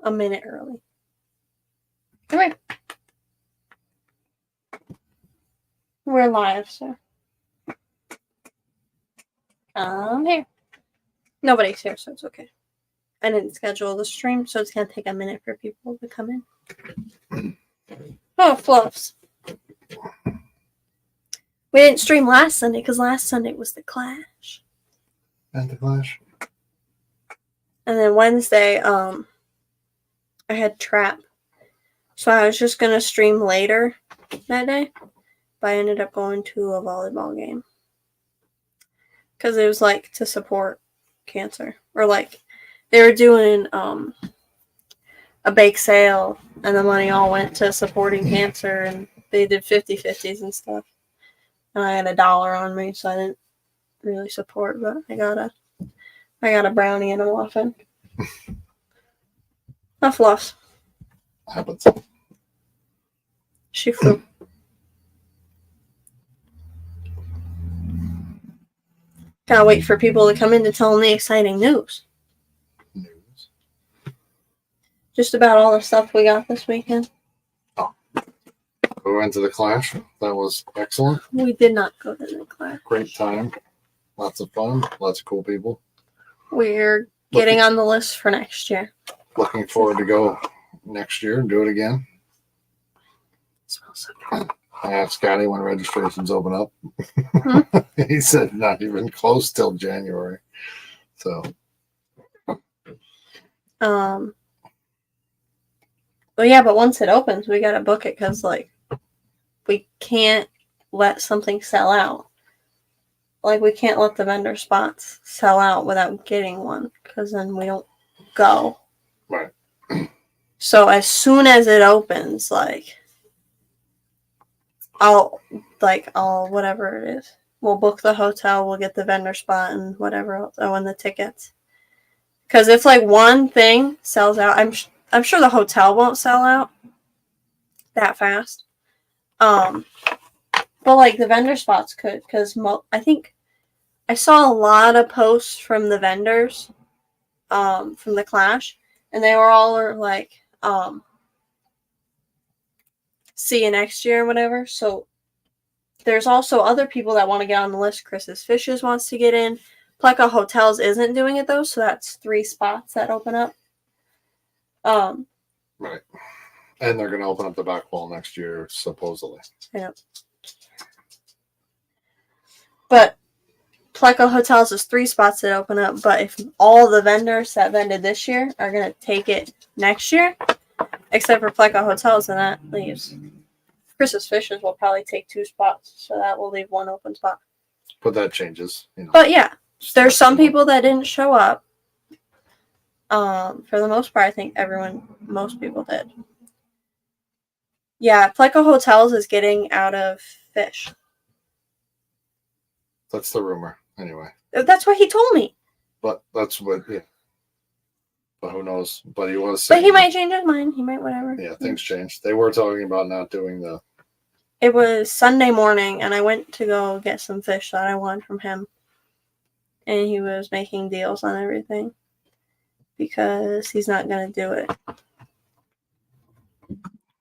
a minute early. Come here. We're live, so come here. Nobody's here, so it's okay. I didn't schedule the stream, so it's going to take a minute for people to come in. Oh, Fluffs. We didn't stream last Sunday because last Sunday was the Clash. At the Clash? And then Wednesday, I had Trap. So I was just going to stream later that day. But I ended up going to a volleyball game. Because it was like to support cancer. Or like they were doing a bake sale and the money all went to supporting cancer and they did 50-50s and stuff. And I had $1 on me, so I didn't really support, but I got a brownie and a muffin. Not Fluffs. Happens. She flew. Gotta wait for people to come in to tell them the exciting news. Just about all the stuff we got this weekend. Oh. We went to the Clash. That was excellent. We did not go to the Clash. Great time. Lots of fun. Lots of cool people. We're getting on the list for next year. Looking forward to go next year and do it again. It smells so good. I asked Scotty when registrations open up. He said not even close till January. So. Well, yeah, but once it opens, we gotta book it because, like, we can't let something sell out. Like, we can't let the vendor spots sell out without getting one because then we don't go. Right. So as soon as it opens, I'll whatever it is. We'll book the hotel, we'll get the vendor spot and whatever else. Oh, and the tickets. Because if, like, one thing sells out, I'm sure the hotel won't sell out that fast. But, like, the vendor spots could. Because I think I saw a lot of posts from the vendors from the Clash. And they were all, like, see you next year or whatever. So there's also other people that want to get on the list. Chris's Fishes wants to get in. Pleca Hotels isn't doing it though, so that's 3 spots that open up. Right. And they're gonna open up the back wall next year, supposedly. Yeah. But Pleca Hotels is 3 spots that open up, but if all the vendors that vended this year are gonna take it next year, except for Pleca Hotels, then that leaves. Chris's Fishes will probably take 2 spots, so that will leave 1 open spot. But that changes, you know. But yeah, there's some people that didn't show up. For the most part, I think most people did. Yeah, Pleca Hotels is getting out of Fish. That's the rumor, anyway. That's what he told me. But that's what, yeah. But who knows? But he was saying. But he might change his mind. He might whatever. Yeah, things change. They were talking about not doing the... It was Sunday morning, and I went to go get some fish that I wanted from him. And he was making deals on everything. Because he's not going to do it.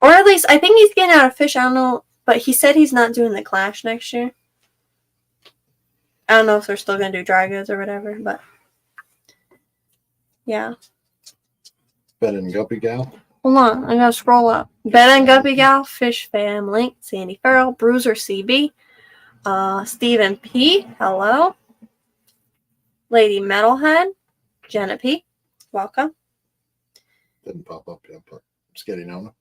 Or at least, I think he's getting out of Fish. I don't know. But he said he's not doing the Clash next year. I don't know if they're still going to do dry goods or whatever, but... Yeah. Bed and Guppy Gal. Hold on, I gotta scroll up. Bed and Guppy Gal, Fish Fam Link, Sandy Farrell, Bruiser CB, Stephen P. Hello. Lady Metalhead, Jenna P. Welcome. Didn't pop up yet, but Skitty Nona.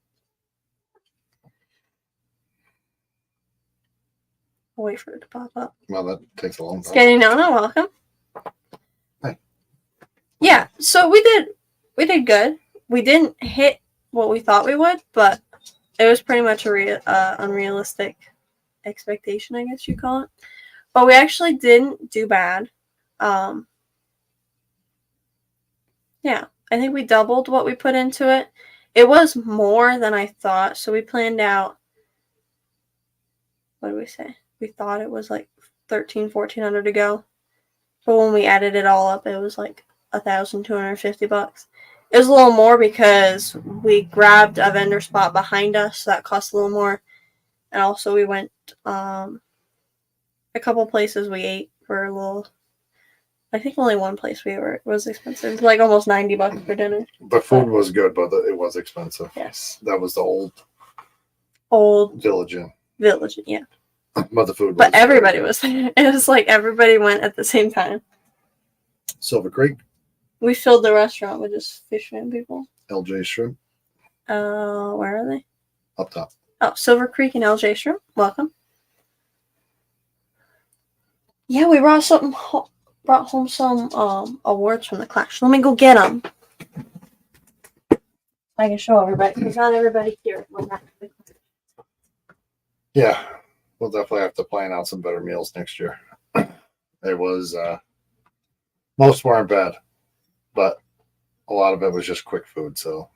I'll wait for it to pop up. Well, that takes a long time. Skitty Nona, welcome. Hey. Yeah, so we did good. We didn't hit what we thought we would, but it was pretty much a unrealistic expectation, I guess you call it. But we actually didn't do bad. Yeah, I think we doubled what we put into it. It was more than I thought, so we planned out, what did we say? We thought it was like $1,400 to go. But when we added it all up, it was like $1,250. It was a little more because we grabbed a vendor spot behind us, so that cost a little more. And also we went a couple places we ate for a little. I think only one place we were was expensive. Like almost $90 for dinner. The food was good, but it was expensive. Yes. That was the old Village Inn. Village, yeah. But the food was But everybody was there. It was like everybody went at the same time. Silver Creek, We filled the restaurant with just fishermen people. LJ Shrimp, Where are they? up top. Oh, Silver Creek and LJ Shrimp. Welcome. Yeah, we brought home some awards from the clash. Let me go get them. I can show everybody because not everybody here. Yeah, we'll definitely have to plan out some better meals next year. It was most weren't bad, but a lot of it was just quick food. So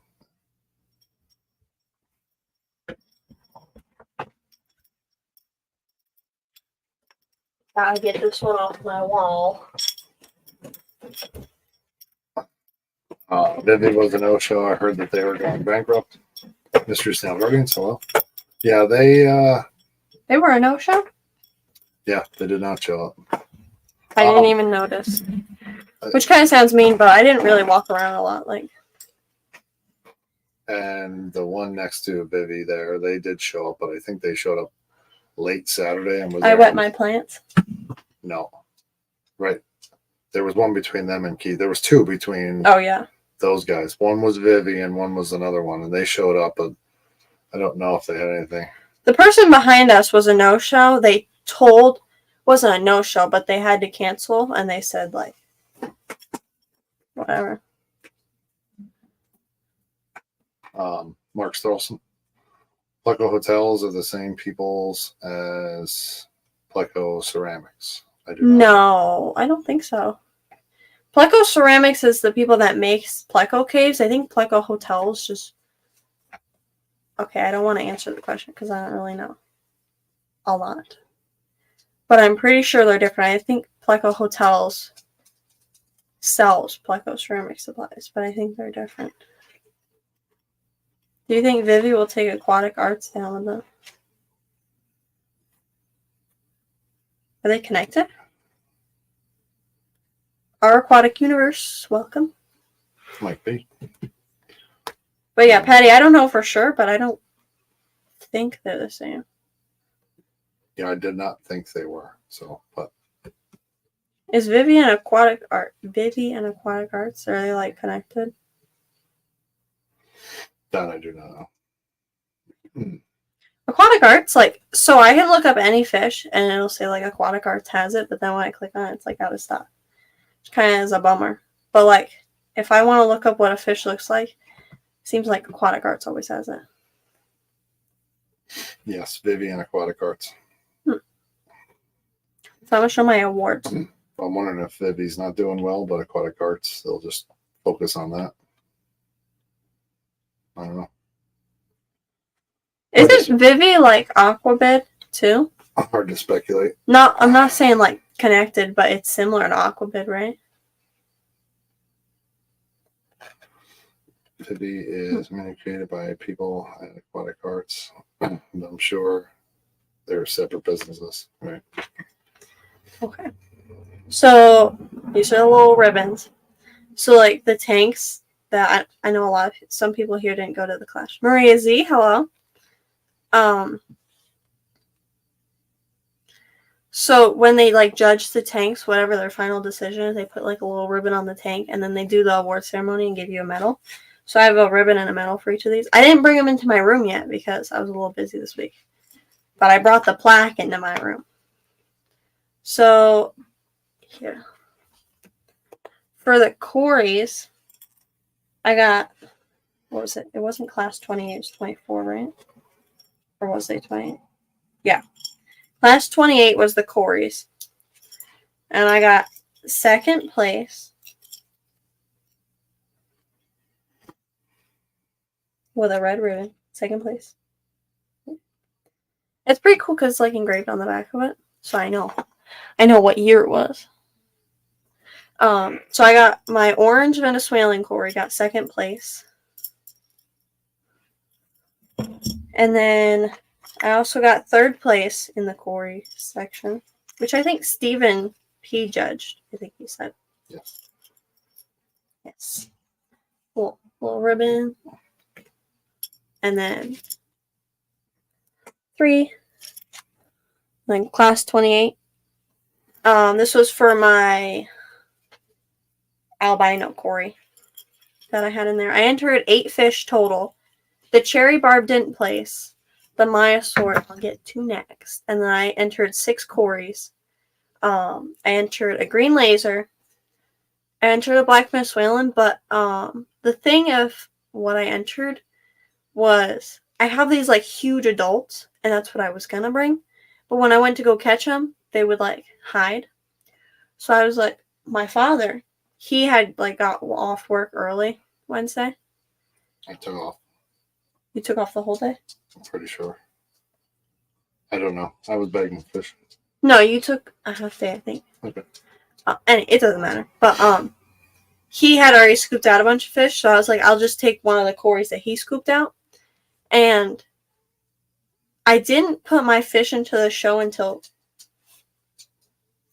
Gotta get this one off my wall. Vivi was a no-show. I heard that they were going bankrupt. Mr. Snellbergen, so well. Yeah, They were a no-show? they did not show up. I didn't even notice. Which kind of sounds mean, but I didn't really walk around a lot. Like, And the one next to Vivi there, they did show up, but I think they showed up late Saturday and was I there wet my plants. No. Right. There was one between them and Keith. There was two between Oh yeah. those guys. One was Vivi and one was another one, and they showed up, but I don't know if they had anything. The person behind us was a no-show. They wasn't a no-show, but they had to cancel, and they said like, whatever. Mark Strelson. Pleco Hotels are the same peoples as Pleco Ceramics. I do not. No, I don't think so. Pleco Ceramics is the people that makes Pleco Caves. I think Pleco Hotels just... Okay, I don't want to answer the question because I don't really know a lot. But I'm pretty sure they're different. I think Pleco Hotels sells Pleco Ceramic supplies, but I think they're different. Do you think Vivi will take aquatic arts down with them? Are they connected? Our Aquatic Universe, welcome. Might be. But yeah, Patty, I don't know for sure, but I don't think they're the same. Yeah, I did not think they were. So, but Is Vivi and Aquatic Arts, are they like connected? that I do not know. Aquatic Arts, like, so I can look up any fish and it'll say like Aquatic Arts has it, but then when I click on it, it's like out of stock. Which kind of is a bummer. But like, if I want to look up what a fish looks like, it seems like Aquatic Arts always has it. Yes, Vivi and Aquatic Arts. So I'm going to show my awards. I'm wondering if Vivi's not doing well, but Aquatic Arts, they'll just focus on that. I don't know. Isn't Vivi like Aquabid too? Hard to speculate. No, I'm not saying like connected, but it's similar to Aquabid, right? Vivi is created by people at Aquatic Arts. And I'm sure they're separate businesses, right? Okay. So these are the little ribbons. So like the tanks that I know some people here didn't go to the clash. Maria Z, hello. So when they like judge the tanks, whatever their final decision is, they put like a little ribbon on the tank, and then they do the award ceremony and give you a medal. So I have a ribbon and a medal for each of these. I didn't bring them into my room yet because I was a little busy this week, but I brought the plaque into my room. So here, for the Corys, I got, what was it? It wasn't class 28, it was 24, right? Or was they 28? Yeah. Class 28 was the Corys. And I got second place with a red ribbon. Second place. It's pretty cool because it's like engraved on the back of it. So I know what year it was. So I got my orange Venezuelan Cory, got second place. And then I also got third place in the Cory section, which I think Stephen P. judged, I think he said. Yes. Yes. Little ribbon. And then 3. Then class 28. This was for my albino Cory that I had in there. I entered 8 fish total. The cherry barb didn't place. The Maya sword I'll get to next. And then I entered 6 Corys. I entered a green laser. I entered a black Venezuelan, but the thing of what I entered was I have these like huge adults, and that's what I was gonna bring. But when I went to go catch them, they would like hide. So I was like, my father, he had like got off work early Wednesday. I took off. You took off the whole day? I'm pretty sure. I don't know. I was bagging fish. No, you took a half day, I think. Okay. And it doesn't matter. But he had already scooped out a bunch of fish, so I was like, I'll just take one of the Corys that he scooped out. And I didn't put my fish into the show until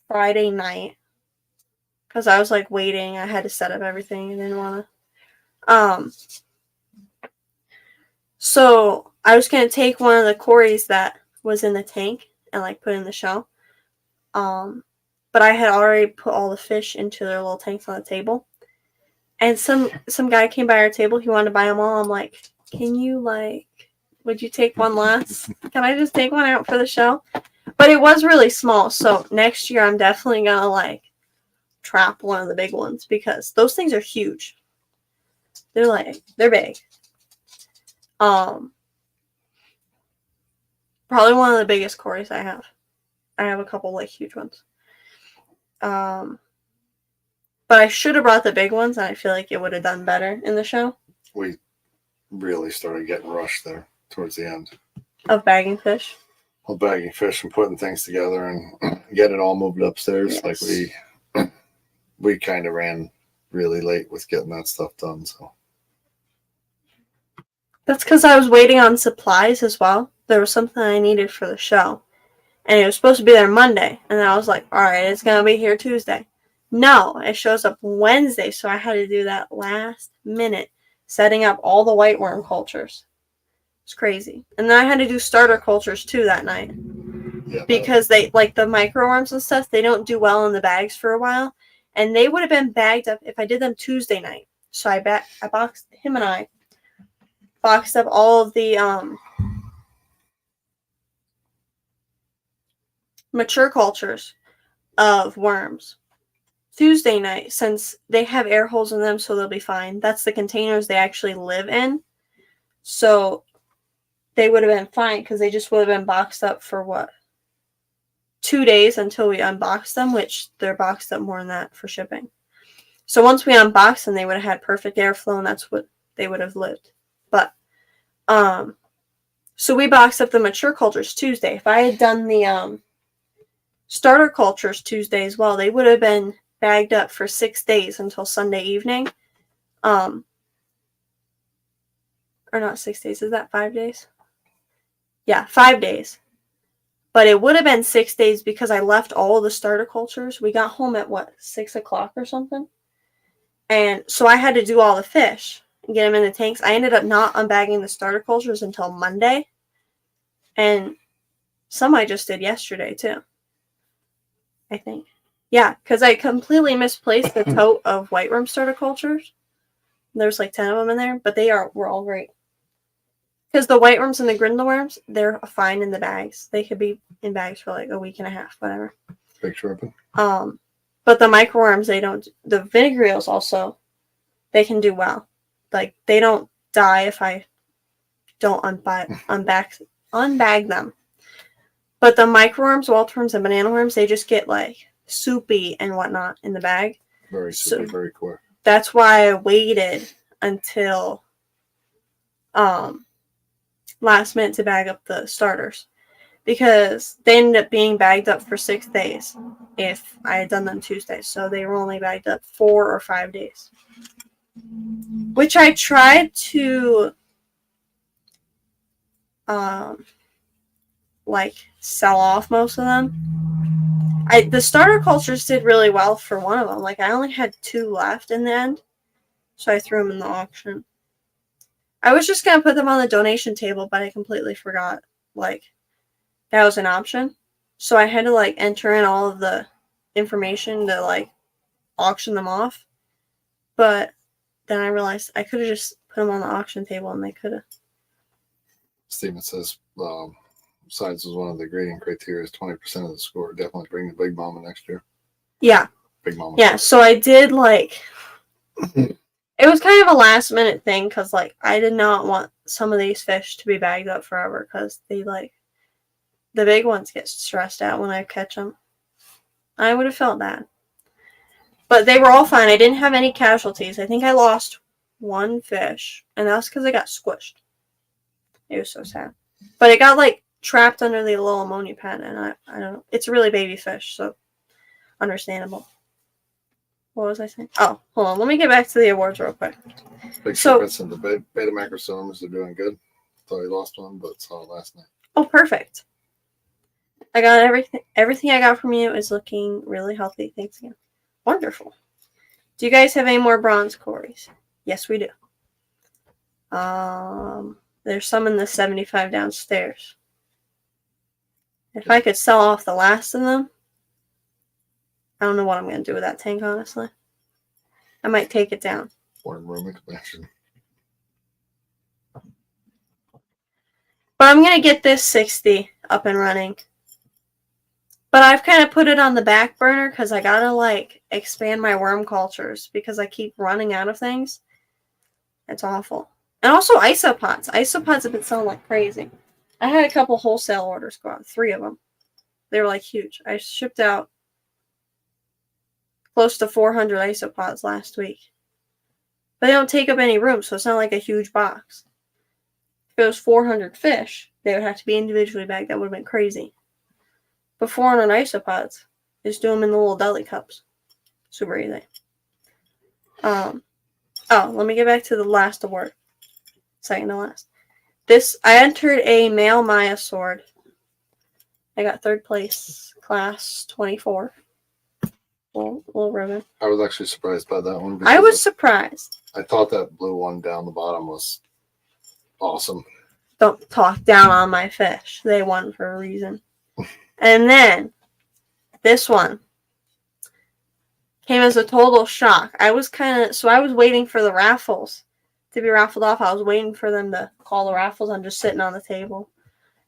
Friday night. Because I was like waiting. I had to set up everything. I didn't want to. So I was going to take one of the Corys that was in the tank and like put in the show. But I had already put all the fish into their little tanks on the table. And some guy came by our table. He wanted to buy them all. I'm like, can you would you take one less? Can I just take one out for the show? But it was really small. So next year I'm definitely going to trap one of the big ones because those things are huge. They're big. Probably one of the biggest Corys I have. I have a couple huge ones. But I should have brought the big ones, and I feel like it would have done better in the show. We really started getting rushed there towards the end. Of bagging fish? Well, bagging fish and putting things together and getting it all moved upstairs. Yes. Like we kind of ran really late with getting that stuff done. So That's because I was waiting on supplies as well. There was something I needed for the show. And it was supposed to be there Monday. And I was like, alright, it's going to be here Tuesday. No, it shows up Wednesday, so I had to do that last minute, setting up all the white worm cultures. It's crazy. And then I had to do starter cultures too that night. yeah, Because they, like the microworms and stuff, they don't do well in the bags for a while. And they would have been bagged up if I did them Tuesday night. So I boxed him and I boxed up all of the mature cultures of worms Tuesday night, since they have air holes in them, so they'll be fine. That's the containers they actually live in. So they would have been fine because they just would have been boxed up for 2 days until we unboxed them, which they're boxed up more than that for shipping. So once we unboxed them, they would have had perfect airflow, and that's what they would have lived. But so we boxed up the mature cultures Tuesday. If I had done the starter cultures Tuesday as well, they would have been bagged up for 6 days until Sunday evening. Or not 6 days. Is that 5 days? Yeah, 5 days. But it would have been 6 days because I left all the starter cultures. We got home at 6 o'clock or something? And so I had to do all the fish and get them in the tanks. I ended up not unbagging the starter cultures until Monday. And some I just did yesterday too, I think. Yeah, because I completely misplaced the tote of white worm starter cultures. There's 10 of them in there, but were all great. Because the white worms and the grindle worms, they're fine in the bags. They could be in bags for a week and a half, whatever. big shrimping. But the microworms, they don't. The vinegreels also, they can do well. They don't die if I don't unbag them. But the microworms, Waltworms, and banana worms, they just get soupy and whatnot in the bag. Very soupy, very quick. That's why I waited until last minute to bag up the starters. because they ended up being bagged up for 6 days if I had done them Tuesdays. So they were only bagged up 4 or 5 days. Which I tried to like sell off most of them. The starter cultures did really well for one of them. Like I only had 2 left in the end, so I threw them in the auction. I was just gonna put them on the donation table, but I completely forgot like that was an option. So I had to like enter in all of the information to like auction them off. But then I realized I could have just put them on the auction table and they could have. Steven says size was one of the grading criteria. Is 20% of the score. Definitely bring the Big Mama next year. Yeah. Big Mama. Yeah. So I did like. It was kind of a last minute thing because like I did not want some of these fish to be bagged up forever because they like the big ones get stressed out when I catch them. I would have felt bad. But they were all fine. I didn't have any casualties. I think I lost 1 fish, and that was because I got squished. It was so sad. But it got like trapped under the little ammonia pen, and I don't know. It's a really baby fish, so understandable. What was I saying? Oh, hold on. Let me get back to the awards real quick. Big So- shipments and the beta macrosomas are doing good. Thought he lost one, but saw it last night. Oh, perfect. I got everything. Everything I got from you is looking really healthy. Thanks again. Wonderful. Do you guys have any more bronze Corys? Yes, we do. There's some in the 75 downstairs. If I could sell off the last of them, I don't know what I'm going to do with that tank, honestly. I might take it down. One room expansion. But I'm going to get this 60 up and running. But I've kind of put it on the back burner because I got to, like, expand my worm cultures because I keep running out of things. It's awful. And also isopods. Isopods have been selling like crazy. I had a couple wholesale orders go out. 3 of them. They were, like, huge. I shipped out close to 400 isopods last week. But they don't take up any room, so it's not like a huge box. If it was 400 fish, they would have to be individually bagged. That would have been crazy. But 400 isopods, just do them in the little deli cups. Super easy. Oh, let me get back to the last award. Second to last. I entered a male Maya sword. I got 3rd place, class 24. Little ribbon. I was actually surprised by that one. I was surprised. I thought that blue one down the bottom was awesome. Don't talk down on my fish. They won for a reason. And then this one came as a total shock. I was waiting for the raffles to be raffled off. I was waiting for them to call the raffles. I'm just sitting on the table.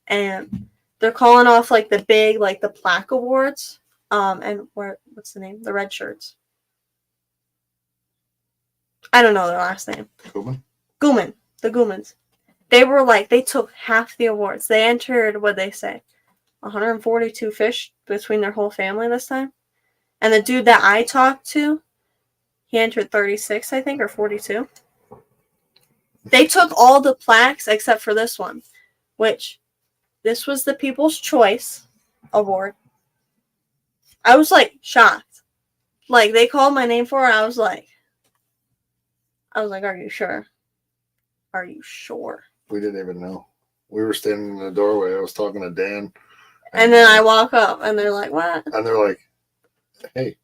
And they're calling off like the big, like the plaque awards. And what's the name? The red shirts. I don't know their last name. Gooman. The Goomans. They took half the awards. They entered, what'd they say? 142 fish between their whole family this time. And the dude that I talked to, he entered 36, I think, or 42. They took all the plaques except for this one, which this was the People's Choice Award. I was like shocked. Like they called my name for it. I was like, are you sure? Are you sure? We didn't even know. We were standing in the doorway. I was talking to Dan. And then I walk up and they're like, what? And they're like, hey,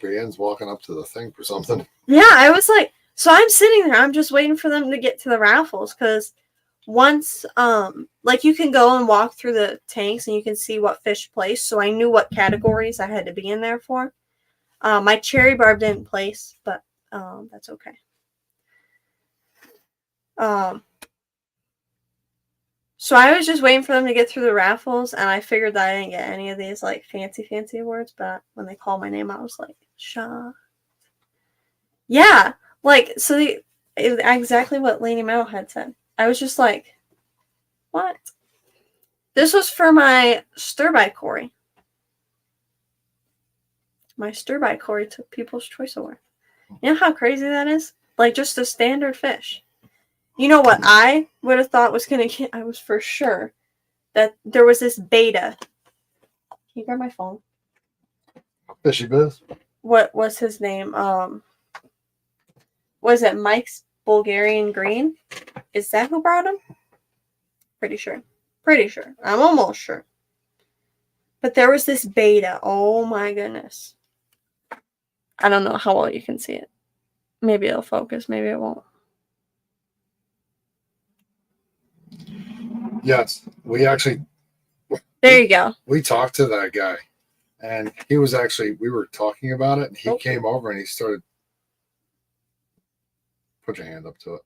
Brienne's walking up to the thing for something. Yeah, I was like, so I'm sitting there. I'm just waiting for them to get to the raffles because once, like you can go and walk through the tanks and you can see what fish place. So I knew what categories I had to be in there for. My cherry barb didn't place, but that's okay. So I was just waiting for them to get through the raffles, and I figured that I didn't get any of these like fancy awards. But when they called my name, I was like, shocked. Yeah, like exactly what Lady Metal had said. I was just like, what? This was for my stir-by Cory. My stir-by Cory took People's Choice Award. You know how crazy that is? Like just a standard fish. You know what I would have thought was going to get? I was for sure that there was this beta. Can you grab my phone? Fishy Biz. What was his name? Was it Mike's Bulgarian Green? Is that who brought him? Pretty sure. Pretty sure. I'm almost sure. But there was this beta. Oh my goodness. I don't know how well you can see it. Maybe it'll focus. Maybe it won't. Yes, we actually There you go. we talked to that guy, and he was actually we were talking about it, and he came over and he started. Put your hand up to it.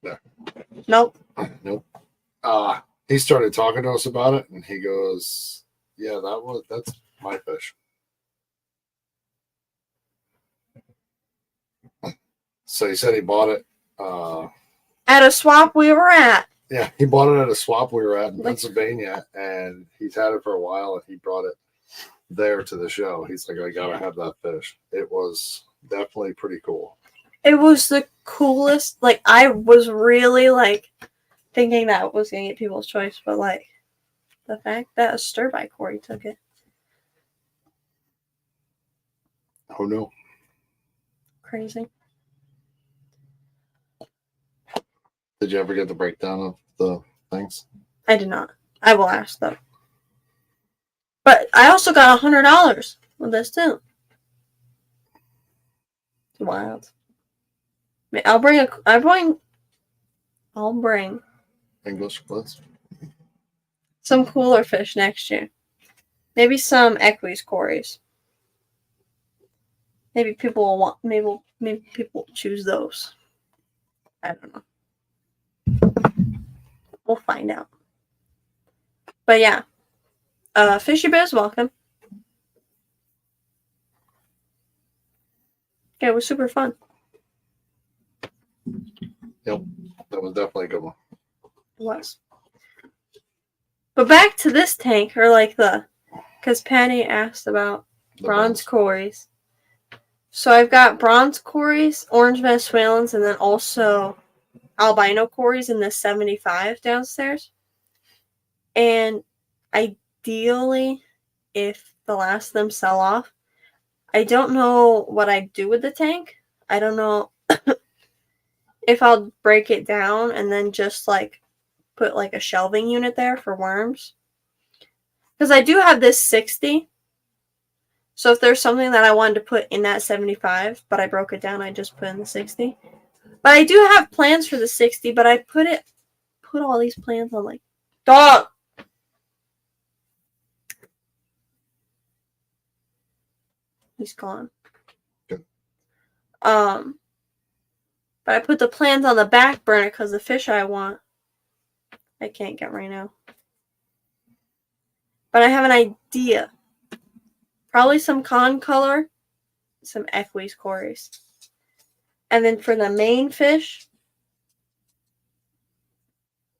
There. Nope. Nope. He started talking to us about it, and he goes, "Yeah, that's my fish." So he said he bought it. At a swap we were at. Yeah, he bought it at a swap we were at in Like- Pennsylvania, and he's had it for a while, and he brought it there to the show. He's like, "I gotta have that fish." It was definitely pretty cool. It was the coolest. Like, I was really, like, thinking that was going to get People's Choice, but, like, the fact that a stir by Corey took it. Oh no! Crazy. Did you ever get the breakdown of the things? I did not. I will ask, though. But I also got $100 with this, too. It's wild. I'll bring English, please. some cooler fish next year. Maybe some Equis Corys. Maybe people will want. Maybe people will choose those. I don't know. We'll find out. But yeah, Fishy Biz, welcome. Yeah, it was super fun. Yep, that was definitely a good one. It was. But back to this tank, or like because Patty asked about The bronze Corys. So I've got bronze Corys, orange Venezuelans, and then also albino Corys in the 75 downstairs. And ideally, if the last of them sell off, I don't know what I'd do with the tank. I don't know if I'll break it down and then just like put like a shelving unit there for worms. Because I do have this 60. So if there's something that I wanted to put in that 75, but I broke it down, I just put in the 60. But I do have plans for the 60, but I put all these plans on like dog. He's gone. Good. But I put the plans on the back burner because the fish I want, I can't get right now. But I have an idea. Probably some con color, some Equis Corys. And then for the main fish,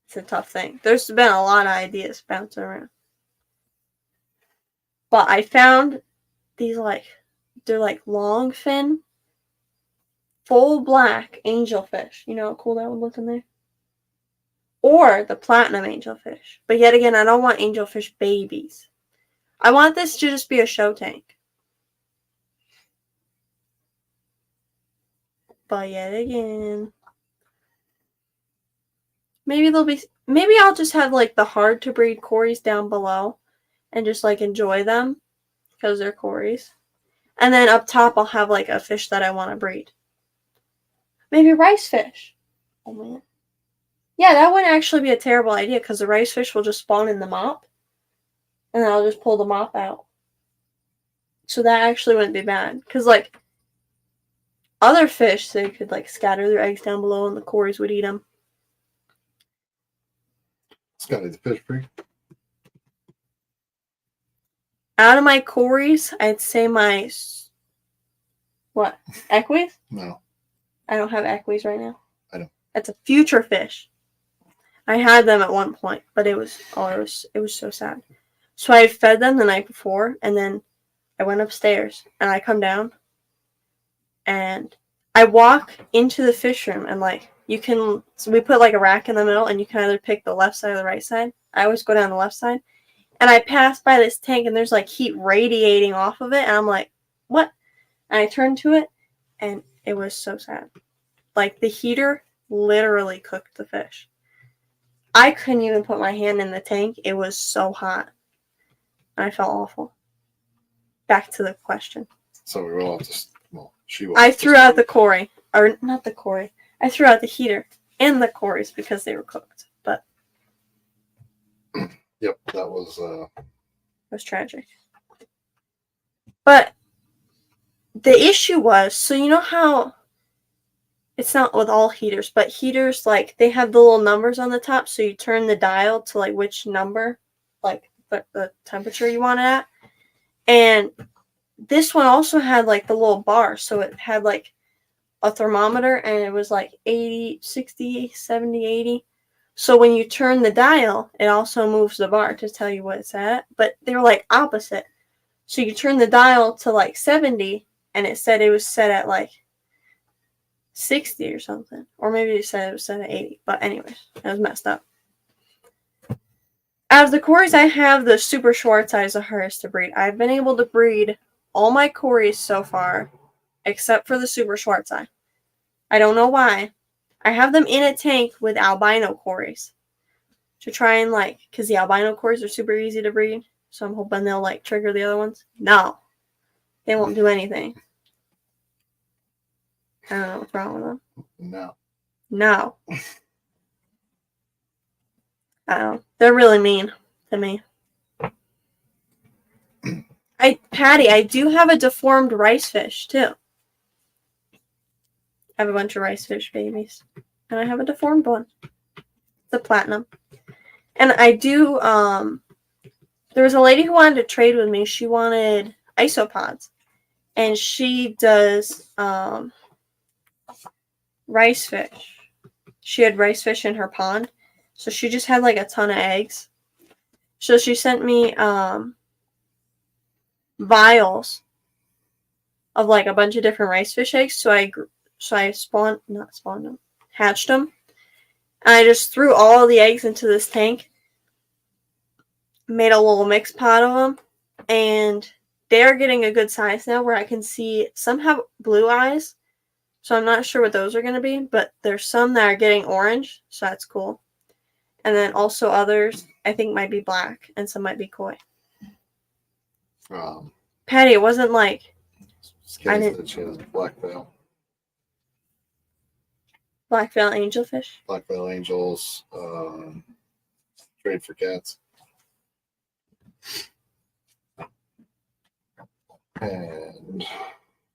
it's a tough thing. There's been a lot of ideas bouncing around. But I found these they're like long fin, full black angelfish. You know how cool that would look in there? Or the platinum angelfish. But yet again, I don't want angelfish babies. I want this to just be a show tank. But yet again, maybe I'll just have like the hard to breed Corys down below and just like enjoy them because they're Corys. And then up top I'll have like a fish that I want to breed. Maybe rice fish. Oh man. Yeah, that wouldn't actually be a terrible idea because the rice fish will just spawn in the mop. And then I'll just pull the mop out. So that actually wouldn't be bad. Because, like, other fish, they could, like, scatter their eggs down below and the Corys would eat them. Scotty the fish freak. Out of my Corys, I'd say my... What? Equis? No. I don't have Equis right now. I know. That's a future fish. I had them at one point, but it was so sad. So I fed them the night before, and then I went upstairs, and I come down, and I walk into the fish room, and, like, so we put like a rack in the middle, and you can either pick the left side or the right side. I always go down the left side. And I passed by this tank, and there's like heat radiating off of it, and I'm like, what? And I turned to it, and it was so sad. Like, the heater literally cooked the fish. I couldn't even put my hand in the tank. It was so hot. And I felt awful. Back to the question. So we will have to. Well, she will. I threw out the Cory. Or, not the Cory. I threw out the heater and the Corys because they were cooked. But Yep, that was. it was tragic. But the issue was, so you know how it's not with all heaters, but heaters, like, they have the little numbers on the top, so you turn the dial to, like, which number, like, the temperature you want it at. And this one also had, like, the little bar, so it had, like, a thermometer, and it was, like, 80, 60, 70, 80. So when you turn the dial, it also moves the bar to tell you what it's at, but they were, like, opposite. So you turn the dial to, like, 70, and it said it was set at, like, 60 or something. Or maybe it said it was set at 80. But anyways, it was messed up. Out of the Corys I have, the Super Schwarzei is the hardest to breed. I've been able to breed all my Corys so far, except for the Super Schwarzei. I don't know why. I have them in a tank with albino Corys. To try and, like, because the albino Corys are super easy to breed. So I'm hoping they'll, like, trigger the other ones. No. They won't do anything. I don't know what's wrong with them. No. I don't know. They're really mean to me. Patty, I do have a deformed rice fish, too. I have a bunch of rice fish babies. And I have a deformed one. It's a platinum. And I do, there was a lady who wanted to trade with me. She wanted isopods. And she does, rice fish. She had rice fish in her pond. So she just had like a ton of eggs. So she sent me vials of like a bunch of different rice fish eggs. So I hatched them. And I just threw all the eggs into this tank. Made a little mixed pot of them. And they are getting a good size now where I can see some have blue eyes. So I'm not sure what those are going to be, but there's some that are getting orange, so that's cool. And then also others, I think, might be black, and some might be koi. Patty, it wasn't like... I didn't... She has black veil. Black veil angelfish? Black veil angels, trade for cats. And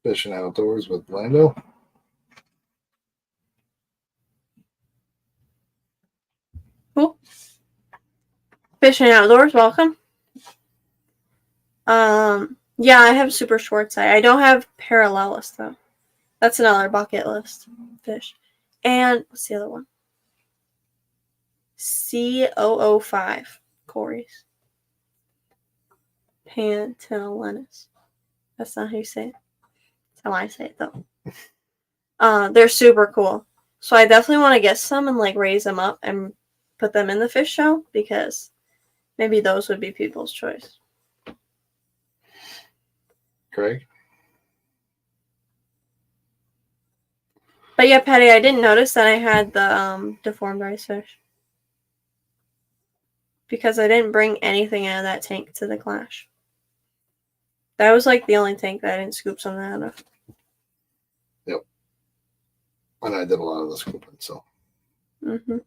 fishing outdoors with Lando. Cool. Fishing outdoors, welcome. Yeah, I have Super Schwarzei. I don't have Parallelus, though. That's another bucket list fish. And what's the other one? C005 Corys. Pantellenis. That's not how you say it. That's how I say it, though. They're super cool. So I definitely want to get some and like raise them up and put them in the fish show because maybe those would be people's choice. Craig? But yeah, Patty, I didn't notice that I had the deformed rice fish. Because I didn't bring anything out of that tank to the clash. That was like the only tank that I didn't scoop something out of. Yep. And I did a lot of the scooping, so. Mm-hmm.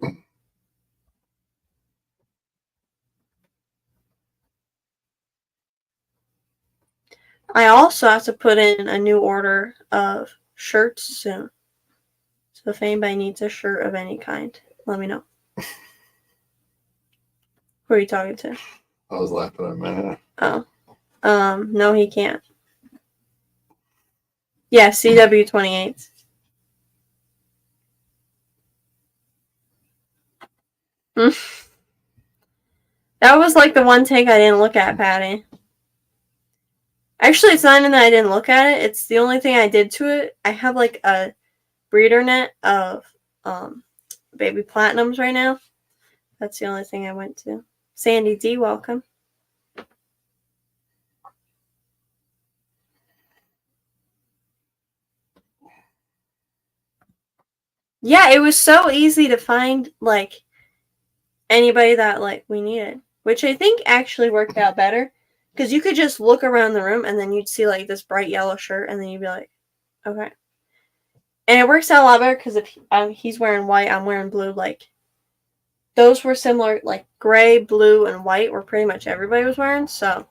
I also have to put in a new order of shirts soon. So if anybody needs a shirt of any kind, let me know. Who are you talking to? I was laughing at a minute. Oh. No, he can't. Yeah, CW28. That was like the one tank I didn't look at, Patty. Actually, it's not even that I didn't look at it. It's the only thing I did to it. I have like a breeder net of Baby Platinums right now. That's the only thing I went to. Sandy D, welcome. Yeah, it was so easy to find, like, anybody that, like, we needed. Which I think actually worked out better. Because you could just look around the room and then you'd see, like, this bright yellow shirt and then you'd be like, okay. And it works out a lot better because if he's wearing white, I'm wearing blue. Like, those were similar, like, gray, blue, and white were pretty much everybody was wearing. So,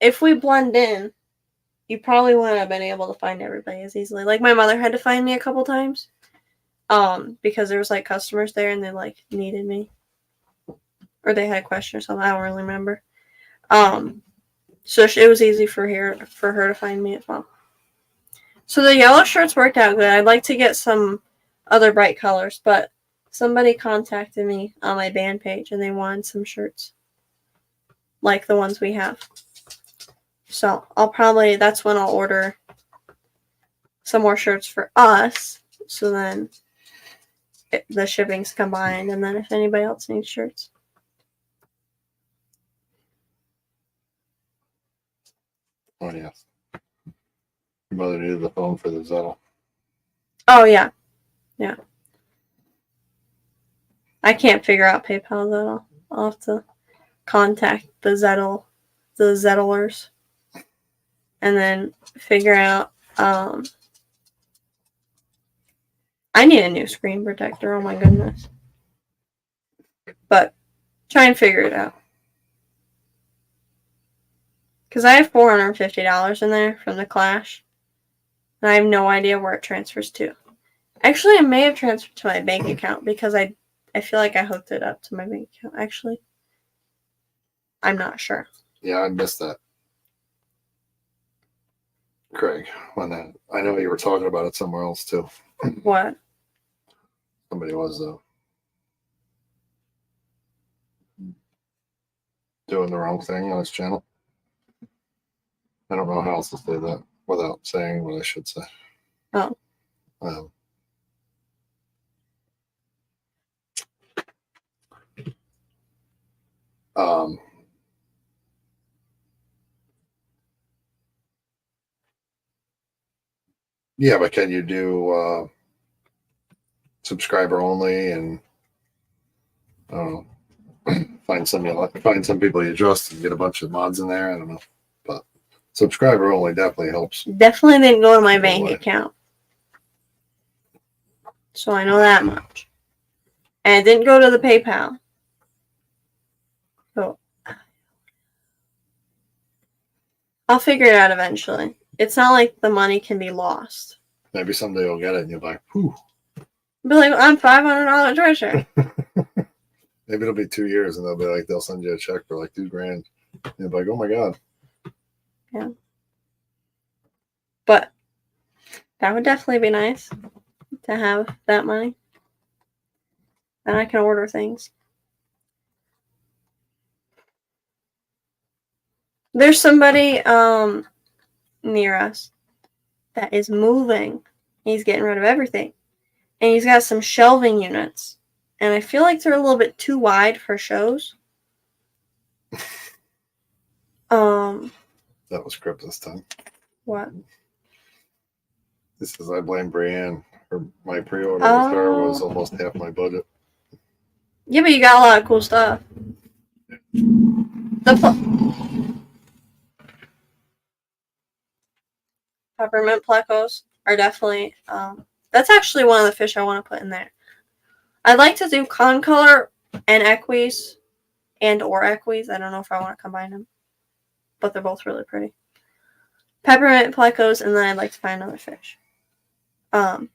if we blend in, you probably wouldn't have been able to find everybody as easily. Like, my mother had to find me a couple times. Because there was, like, customers there and they, like, needed me. Or they had a question or something. I don't really remember. So it was easy for her to find me as well. So the yellow shirts worked out good. I'd like to get some other bright colors, but somebody contacted me on my band page and they wanted some shirts like the ones we have. So that's when I'll order some more shirts for us. So then the shipping's combined, and then if anybody else needs shirts. Oh, yeah. Your mother needed the phone for the Zettel. Oh, yeah. Yeah. I can't figure out PayPal, though. I'll have to contact the Zettlers, and then figure out, I need a new screen protector, oh my goodness. But, try and figure it out. Because I have $450 in there from the Clash, and I have no idea where it transfers to. Actually, it may have transferred to my bank account, because I feel like I hooked it up to my bank account, actually. I'm not sure. Yeah, I missed that. Craig, I know you were talking about it somewhere else too. What? Somebody was doing the wrong thing on his channel. I don't know how else to say that without saying what I should say. Oh. Yeah, but can you do subscriber only and I don't know, find some people you trust and get a bunch of mods in there? I don't know, but subscriber only definitely helps. Definitely didn't go to my bank account. So I know that much. And it didn't go to the PayPal. So I'll figure it out eventually. It's not like the money can be lost. Maybe someday you'll get it and you'll be like, whew. Be like, I'm $500 treasure. Maybe it'll be 2 years and they'll send you a check for like $2,000. And you'll be like, oh my God. Yeah. But that would definitely be nice to have that money. Then I can order things. There's somebody near us that is moving. He's getting rid of everything. And he's got some shelving units. And I feel like they're a little bit too wide for shows. That was script this time. What? This is I blame Brienne. My pre-order with her was almost half my budget. Yeah, but you got a lot of cool stuff. Peppermint plecos are definitely, that's actually one of the fish I want to put in there. I'd like to do concolor and equis or equis. I don't know if I want to combine them, but they're both really pretty. Peppermint plecos, and then I'd like to find another fish. But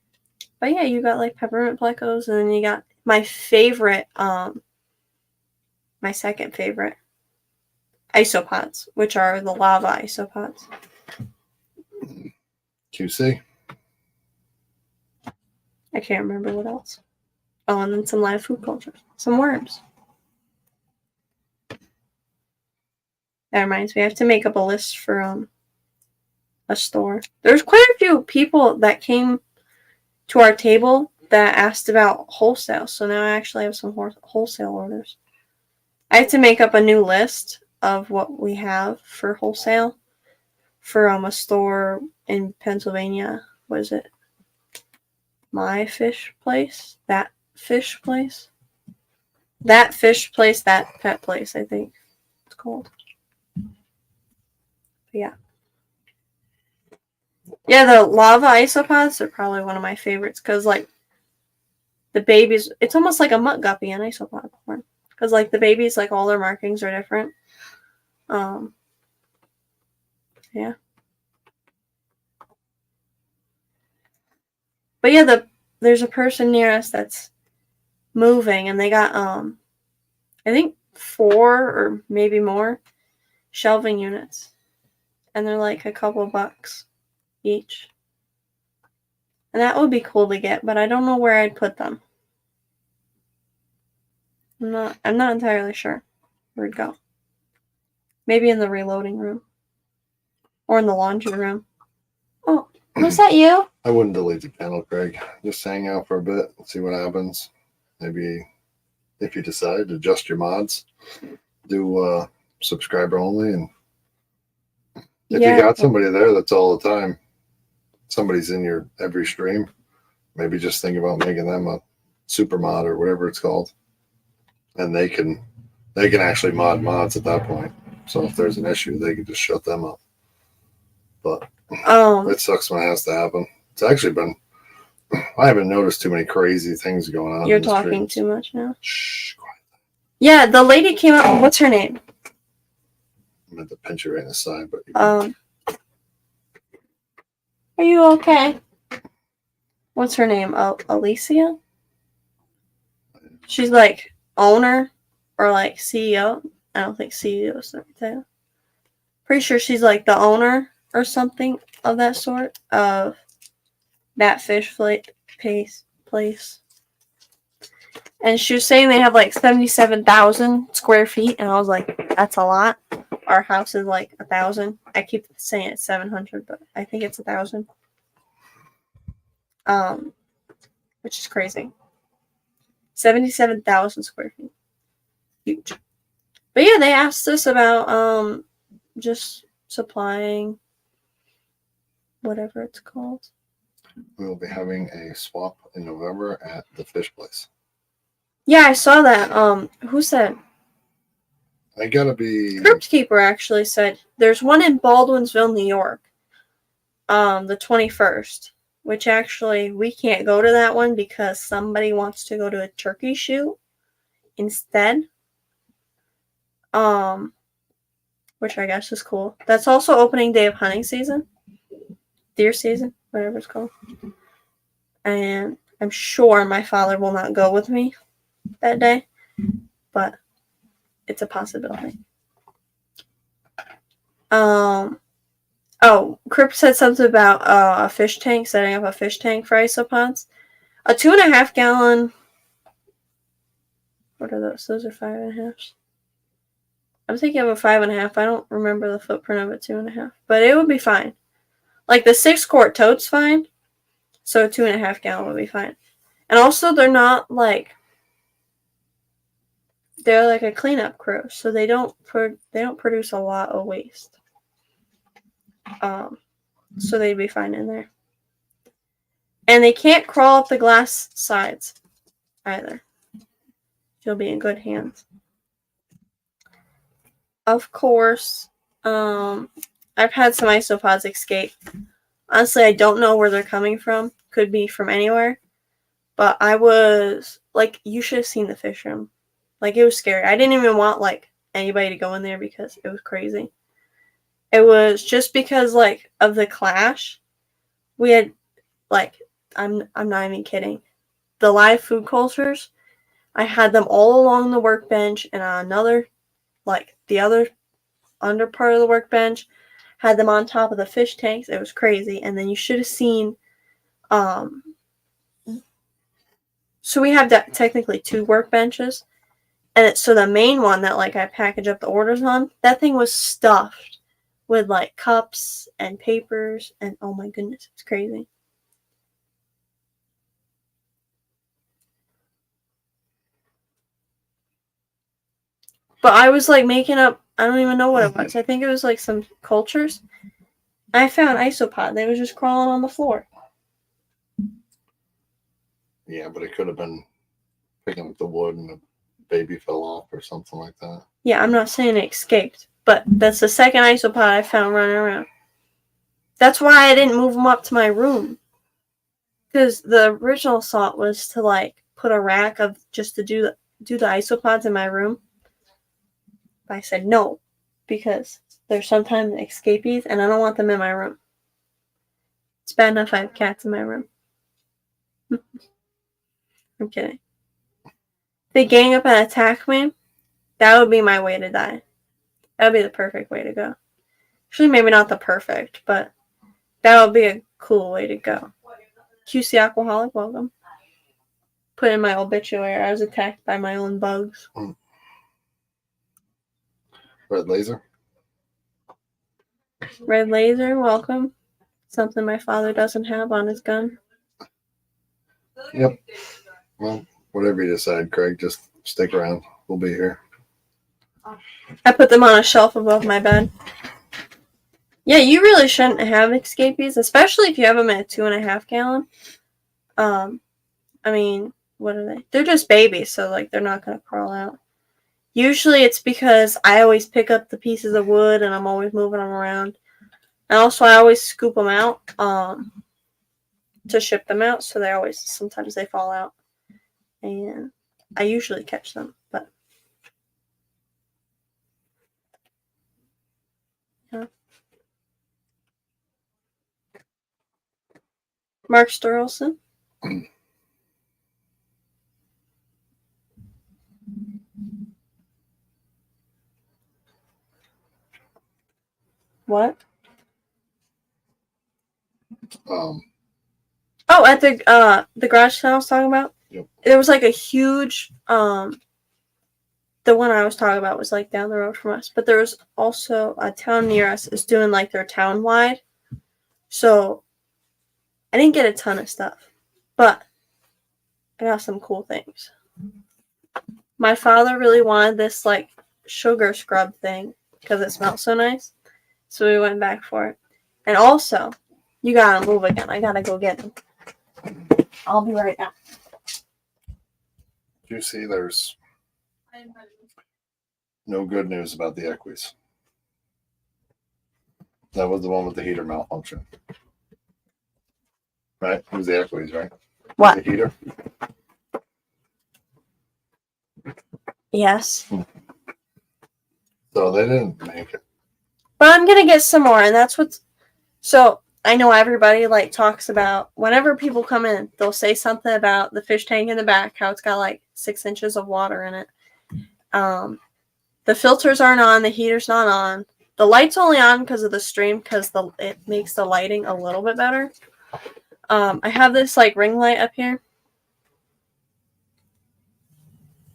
yeah, you got like peppermint plecos, and then you got my favorite, my second favorite isopods, which are the lava isopods. QC. I can't remember what else. Oh, and then some live food cultures. Some worms. That reminds me, I have to make up a list for a store. There's quite a few people that came to our table that asked about wholesale. So now I actually have some wholesale orders. I have to make up a new list of what we have for wholesale for a store in Pennsylvania. What is it? My Fish Place? That Fish Place? That Fish Place, That Pet Place, I think it's called. But yeah. Yeah, the lava isopods are probably one of my favorites because, like, the babies, it's almost like a mutt guppy in isopod form. Because, like, the babies, like, all their markings are different. Yeah. But yeah, there's a person near us that's moving, and they got, I think 4 or maybe more shelving units. And they're like a couple bucks each. And that would be cool to get, but I don't know where I'd put them. I'm not entirely sure where it'd go. Maybe in the reloading room. Or in the laundry room. Oh, was that you? I wouldn't delete the channel, Craig. Just hang out for a bit, see what happens. Maybe if you decide to adjust your mods, do subscriber only, and if you got somebody there that's all the time, somebody's in your every stream, maybe just think about making them a super mod or whatever it's called, and they can actually mod mods at that point. So if there's an issue, they can just shut them up. But it sucks when it has to happen. It's actually been, I haven't noticed too many crazy things going on. You're talking too much now. Shh, quiet. Yeah, the lady came up. What's her name? I'm going to pinch you right in the side, but are you okay? What's her name? Alicia? She's like owner or like CEO. I don't think CEO is the right title. Pretty sure she's like the owner or something of that sort of that fish place. And she was saying they have like 77,000 square feet, and I was like, that's a lot. Our house is like 1,000. I keep saying it's 700, but I think it's 1,000. Which is crazy. 77,000 square feet. Huge. But yeah, they asked us about just supplying whatever it's called. We will be having a swap in November at the fish place. Yeah, I saw that. Who said? I gotta be. Crypt Keeper actually said there's one in Baldwinsville, New York. The 21st, which actually we can't go to that one because somebody wants to go to a turkey shoot instead. Which I guess is cool. That's also opening day of hunting season. Deer season, whatever it's called. And I'm sure my father will not go with me that day, but it's a possibility. Crypt said something about a fish tank, setting up a fish tank for isopods. A 2.5 gallon. What are those? Those are 5.5s. I'm thinking of a 5.5. I don't remember the footprint of a 2.5, but it would be fine. Like the 6-quart tote's fine, so a 2.5 gallon would be fine. And also, they're not like. They're like a cleanup crew, so they don't produce a lot of waste. So they'd be fine in there. And they can't crawl up the glass sides either. You'll be in good hands. Of course, I've had some isopods escape. Honestly, I don't know where they're coming from. Could be from anywhere. But I was, like, you should have seen the fish room. Like, it was scary. I didn't even want, like, anybody to go in there because it was crazy. It was just because, like, of the clash. We had, like, I'm not even kidding. The live food cultures, I had them all along the workbench and on another, like, the other under part of the workbench. Had them on top of the fish tanks. It was crazy. And then you should have seen, so we have technically 2 workbenches. And so the main one that, like, I package up the orders on, that thing was stuffed with, like, cups and papers. And, oh, my goodness, it's crazy. But I was like making up, I don't even know what it was. I think it was like some cultures. I found isopod. They was just crawling on the floor. Yeah, but it could have been picking up the wood and the baby fell off or something like that. Yeah, I'm not saying it escaped, but that's the second isopod I found running around. That's why I didn't move them up to my room. Because the original thought was to like put a rack of just to do the isopods in my room. But I said no, because there's sometimes escapees and I don't want them in my room. It's bad enough I have cats in my room. I'm kidding. If they gang up and attack me, that would be my way to die. That would be the perfect way to go. Actually, maybe not the perfect, but that would be a cool way to go. QC Alcoholic, welcome. Put in my obituary, I was attacked by my own bugs. Red laser. Red laser, welcome. Something my father doesn't have on his gun. Yep. Well, whatever you decide, Craig, just stick around. We'll be here. I put them on a shelf above my bed. Yeah, you really shouldn't have escapees, especially if you have them in a 2.5 gallon. I mean, what are they? They're just babies, so like they're not gonna crawl out. Usually it's because I always pick up the pieces of wood and I'm always moving them around. And also I always scoop them out to ship them out, so sometimes they fall out. And I usually catch them, but yeah. Mark Sturlson. What? Oh, at the garage sale I was talking about? Yep. There was like a huge the one I was talking about was like down the road from us, but there was also a town near us is doing like their town wide. So I didn't get a ton of stuff, but I got some cool things. My father really wanted this like sugar scrub thing because it smelled so nice. So we went back for it. And also, you gotta move again. I gotta go get him. I'll be right back. You see, there's no good news about the Equis. That was the one with the heater malfunction. Right? It was the Equis, right? What? The heater? Yes. So they didn't make it. But I'm gonna get some more, and that's what's. So I know everybody like talks about whenever people come in, they'll say something about the fish tank in the back, how it's got like 6 inches of water in it. The filters aren't on, the heater's not on. The light's only on because of the stream, because it makes the lighting a little bit better. I have this like ring light up here.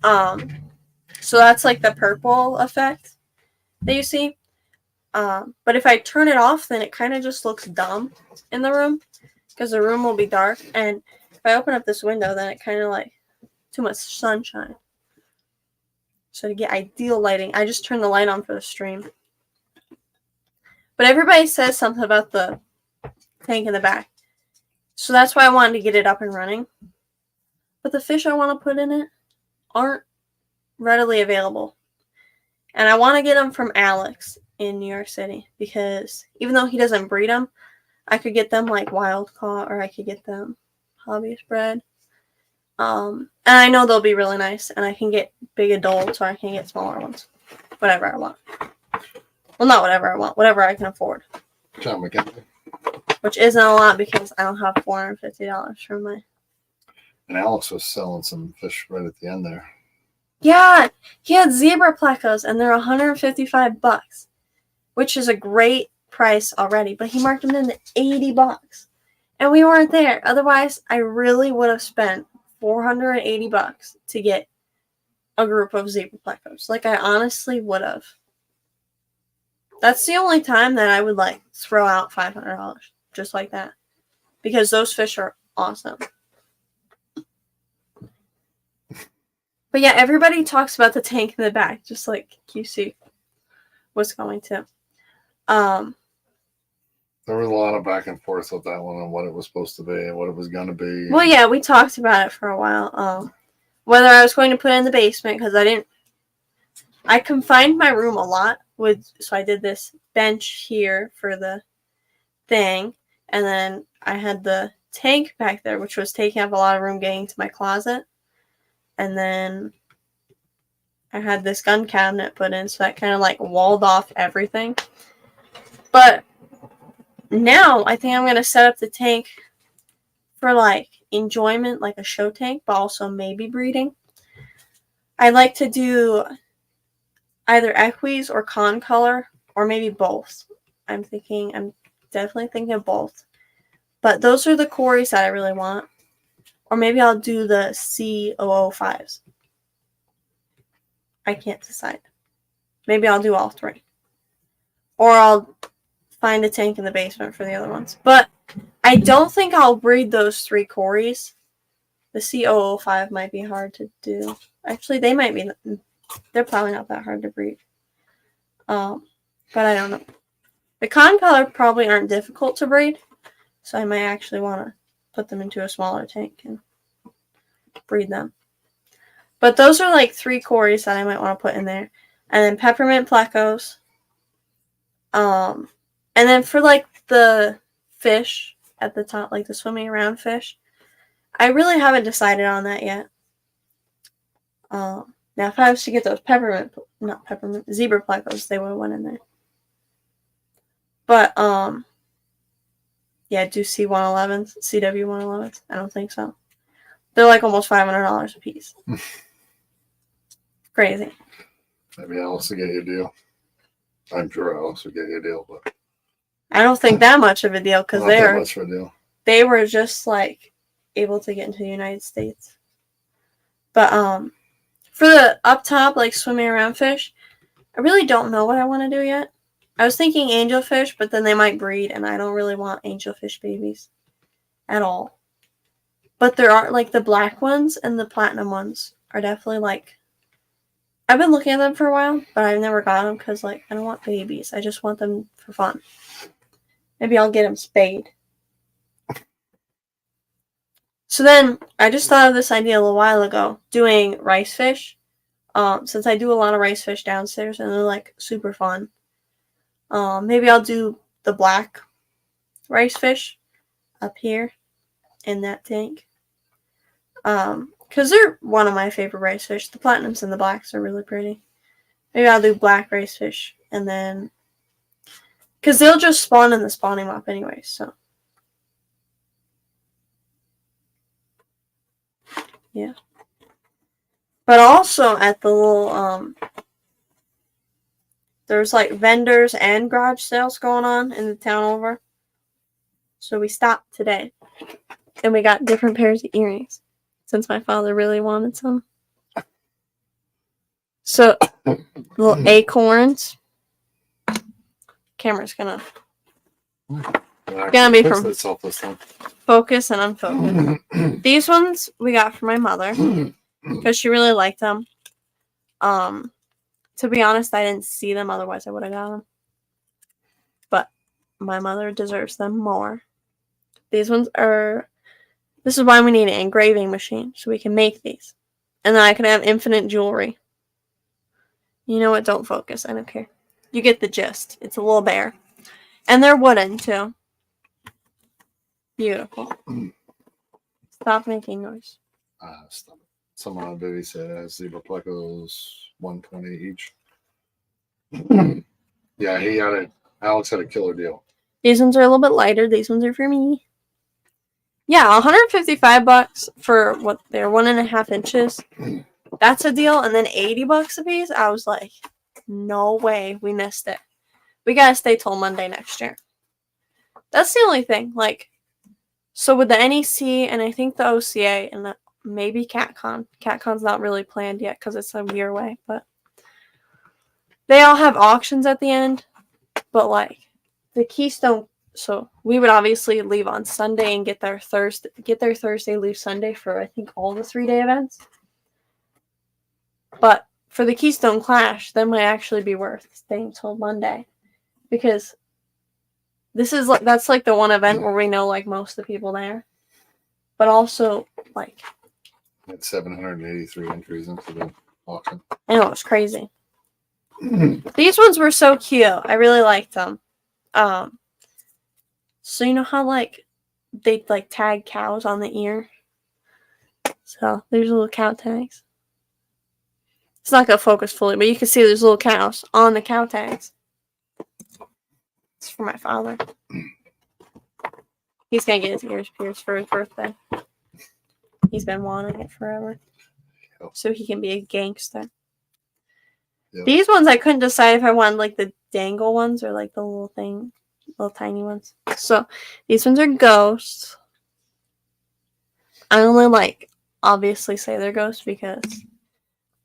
So that's like the purple effect that you see. But if I turn it off, then it kind of just looks dumb in the room because the room will be dark. And if I open up this window, then it kind of like too much sunshine. So to get ideal lighting, I just turn the light on for the stream. But everybody says something about the tank in the back. So that's why I wanted to get it up and running. But the fish I want to put in it aren't readily available. And I want to get them from Alex in New York City because even though he doesn't breed them, I could get them like wild caught or I could get them hobbyist bred. And I know they'll be really nice and I can get big adults or I can get smaller ones. Whatever I want. Well, not whatever I want. Whatever I can afford. John McKenzie. Which isn't a lot because I don't have $450 for my... And Alex was selling some fish right at the end there. Yeah, he had zebra plecos and they're $155, which is a great price already. But he marked them in at $80, and we weren't there. Otherwise, I really would have spent $480 to get a group of zebra plecos. Like I honestly would have. That's the only time that I would like throw out $500 just like that, because those fish are awesome. But yeah, everybody talks about the tank in the back, just like QC was going to. There was a lot of back and forth with that one on what it was supposed to be and what it was going to be. Well, yeah, we talked about it for a while. Whether I was going to put it in the basement, because I confined my room a lot so I did this bench here for the thing, and then I had the tank back there, which was taking up a lot of room getting to my closet, and then I had this gun cabinet put in, so that kind of like walled off everything. But now I think I'm going to set up the tank for like enjoyment, like a show tank, but also maybe breeding. I like to do either equis or con color, or maybe both. I'm definitely thinking of both. But those are the Corys that I really want. Or maybe I'll do the C005s. I can't decide. Maybe I'll do all three. Or I'll find a tank in the basement for the other ones. But I don't think I'll breed those 3 Corys. The C005 might be hard to do. Actually, they're probably not that hard to breed. But I don't know. The con color probably aren't difficult to breed, so I might actually want to put them into a smaller tank and breed them. But those are like 3 Corys that I might want to put in there. And then peppermint plecos. And then for like the fish at the top, like the swimming around fish, I really haven't decided on that yet. Now if I was to get those zebra plecos, they would have went in there. But yeah, do C111s, CW111s? I don't think so. They're like almost $500 a piece. Crazy. Maybe Alice will get you a deal. I'm sure Alice will get you a deal, but I don't think that much of a deal because they were just like able to get into the United States. But for the up top, like swimming around fish, I really don't know what I want to do yet. I was thinking angelfish, but then they might breed, and I don't really want angelfish babies at all. But there are like the black ones and the platinum ones are definitely like. I've been looking at them for a while, but I've never got them because like I don't want babies. I just want them for fun. Maybe I'll get them spayed. So then I just thought of this idea a little while ago, doing rice fish. Since I do a lot of rice fish downstairs and they're like super fun. Maybe I'll do the black rice fish up here in that tank. Because they're one of my favorite rice fish. The platinums and the blacks are really pretty. Maybe I'll do black rice fish and then. Because they'll just spawn in the spawning mop anyway, so. Yeah. But also at the little, there's like vendors and garage sales going on in the town over. So we stopped today. And we got different pairs of earrings. Since my father really wanted some. So, little acorns. Camera's gonna be from focus and unfocus. These ones we got for my mother because she really liked them. To be honest, I didn't see them, otherwise I would have got them. But my mother deserves them more. This is why we need an engraving machine, so we can make these. And then I can have infinite jewelry. You know what? Don't focus. I don't care. You get the gist. It's a little bear. And they're wooden, too. Beautiful. Stop making noise. Stop. Someone on Vivi said zebra plecos, $120 each. Yeah, Alex had a killer deal. These ones are a little bit lighter. These ones are for me. Yeah, $155 for what they're 1.5 inches. That's a deal. And then $80 a piece. I was like, no way, we missed it. We gotta stay till Monday next year. That's the only thing. Like, so with the NEC and I think the OCA and maybe CatCon. CatCon's not really planned yet because it's a year away, but they all have auctions at the end. But like the Keystone. So we would obviously leave on Sunday and get there Thursday, leave Sunday for I think all the 3-day events. But for the Keystone Clash, that might actually be worth staying till Monday, because that's like the one event where we know like most of the people there, but also like Had 783 entries into the auction. I know, it's crazy. These ones were so cute. I really liked them. So you know how like they like tag cows on the ear? So there's little cow tags. It's not gonna focus fully, but you can see there's little cows on the cow tags. It's for my father. He's gonna get his ears pierced for his birthday. He's been wanting it forever. So he can be a gangster. Yep. These ones I couldn't decide if I wanted like the dangle ones or like the little tiny ones. So these ones are ghosts. I only like obviously say they're ghosts because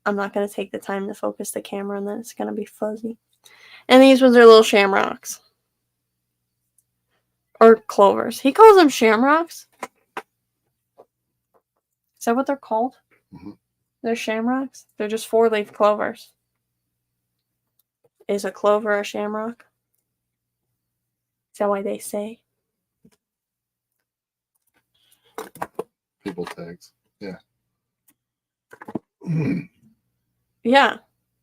I'm not gonna take the time to focus the camera and then it's gonna be fuzzy. And these ones are little shamrocks. Or clovers. He calls them shamrocks. Is that what they're called? Mm-hmm. They're shamrocks? They're just 4-leaf clovers. Is a clover a shamrock? Is that why they say? People tags. Yeah. Yeah.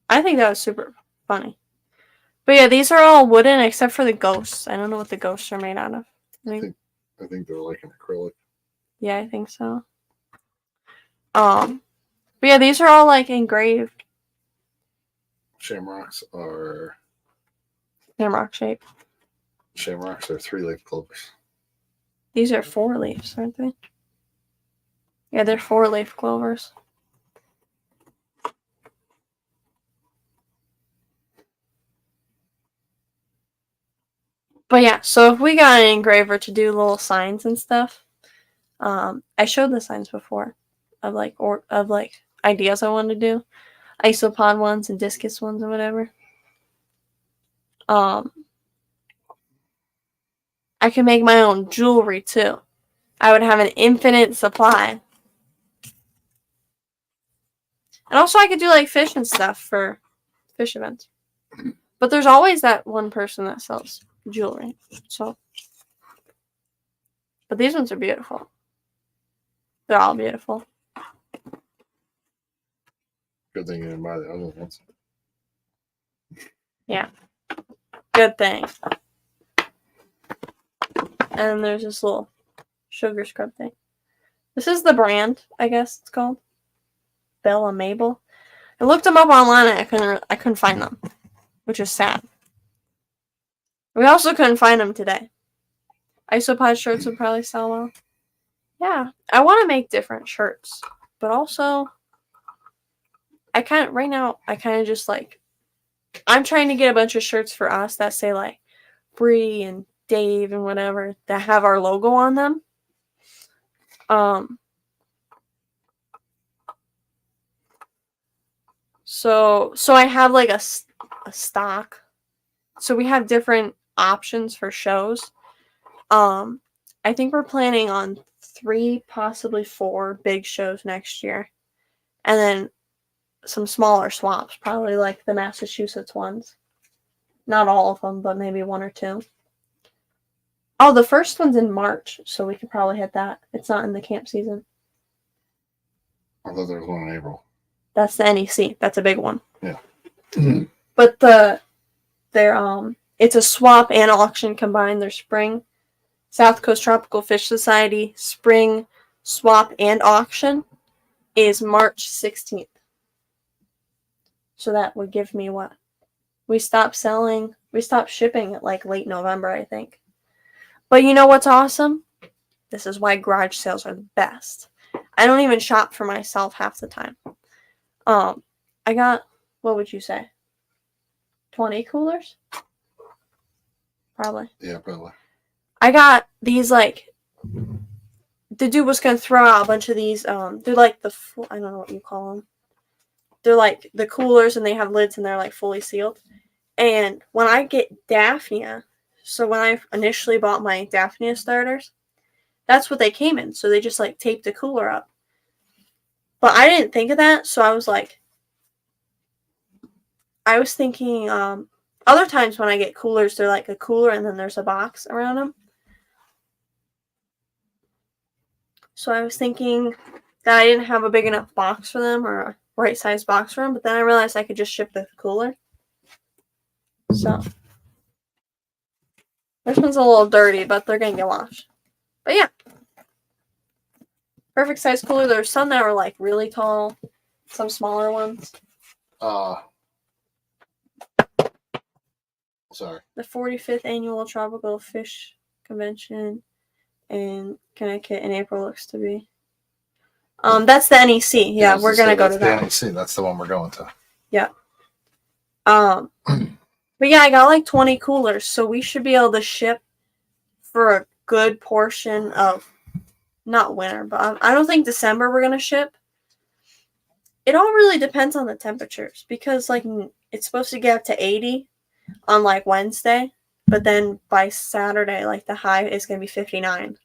I think that was super funny. But yeah, these are all wooden except for the ghosts. I don't know what the ghosts are made out of. I think they're like an acrylic. Yeah, I think so. But yeah, these are all like engraved. Shamrocks are Shamrock shape. 3-leaf clovers. These are 4 leaves, aren't they? Yeah, they're 4-leaf clovers. But yeah, so if we got an engraver to do little signs and stuff, I showed the signs before of like ideas I wanted to do, isopod ones and discus ones and whatever. I could make my own jewelry too. I would have an infinite supply. And also I could do like fish and stuff for fish events. But there's always that one person that sells jewelry. So, but these ones are beautiful. They're all beautiful. Good thing you didn't buy the other ones. Yeah. Good thing. And there's this little sugar scrub thing. This is the brand, I guess it's called. Bella Mabel. I looked them up online and I couldn't find them, which is sad. We also couldn't find them today. Isopod shirts would probably sell well. Yeah, I want to make different shirts, but also right now just like I'm trying to get a bunch of shirts for us that say like Bree and Dave and whatever that have our logo on them. So I have like a stock. So we have different options for shows. I think we're planning on 3, possibly 4 big shows next year. And then some smaller swaps, probably like the Massachusetts ones. Not all of them, but maybe 1 or 2. Oh, the first one's in March, so we could probably hit that. It's not in the camp season. I thought there was one in April. That's the NEC. That's a big one. Yeah. But it's a swap and auction combined. Their spring South Coast Tropical Fish Society spring swap and auction is March 16th. So that would give me what? We stopped shipping at like late November, I think. But you know what's awesome? This is why garage sales are the best. I don't even shop for myself half the time. I got, what would you say? 20 coolers? Probably. Yeah, probably. I got these like, the dude was going to throw out a bunch of these, they're like I don't know what you call them. They're like the coolers and they have lids and they're like fully sealed. And when I get Daphnia, so when I initially bought my Daphnia starters, that's what they came in. So they just like taped the cooler up. But I didn't think of that, so I was like, I was thinking, other times when I get coolers, they're like a cooler and then there's a box around them. So I was thinking that I didn't have a big enough box for them or a right size box for them, but then I realized I could just ship the cooler. So this one's a little dirty, but they're gonna get washed. But yeah, perfect size cooler. There's some that were like really tall, some smaller ones. Sorry. The 45th annual Tropical Fish Convention in Connecticut in April looks to be. That's the NEC. Yeah, we're gonna go to that. NEC. That's the one we're going to. Yeah. But yeah, I got like 20 coolers, so we should be able to ship for a good portion of, not winter, but I don't think December we're gonna ship. It all really depends on the temperatures because like it's supposed to get up to 80 on like Wednesday, but then by Saturday, like the high is gonna be 59.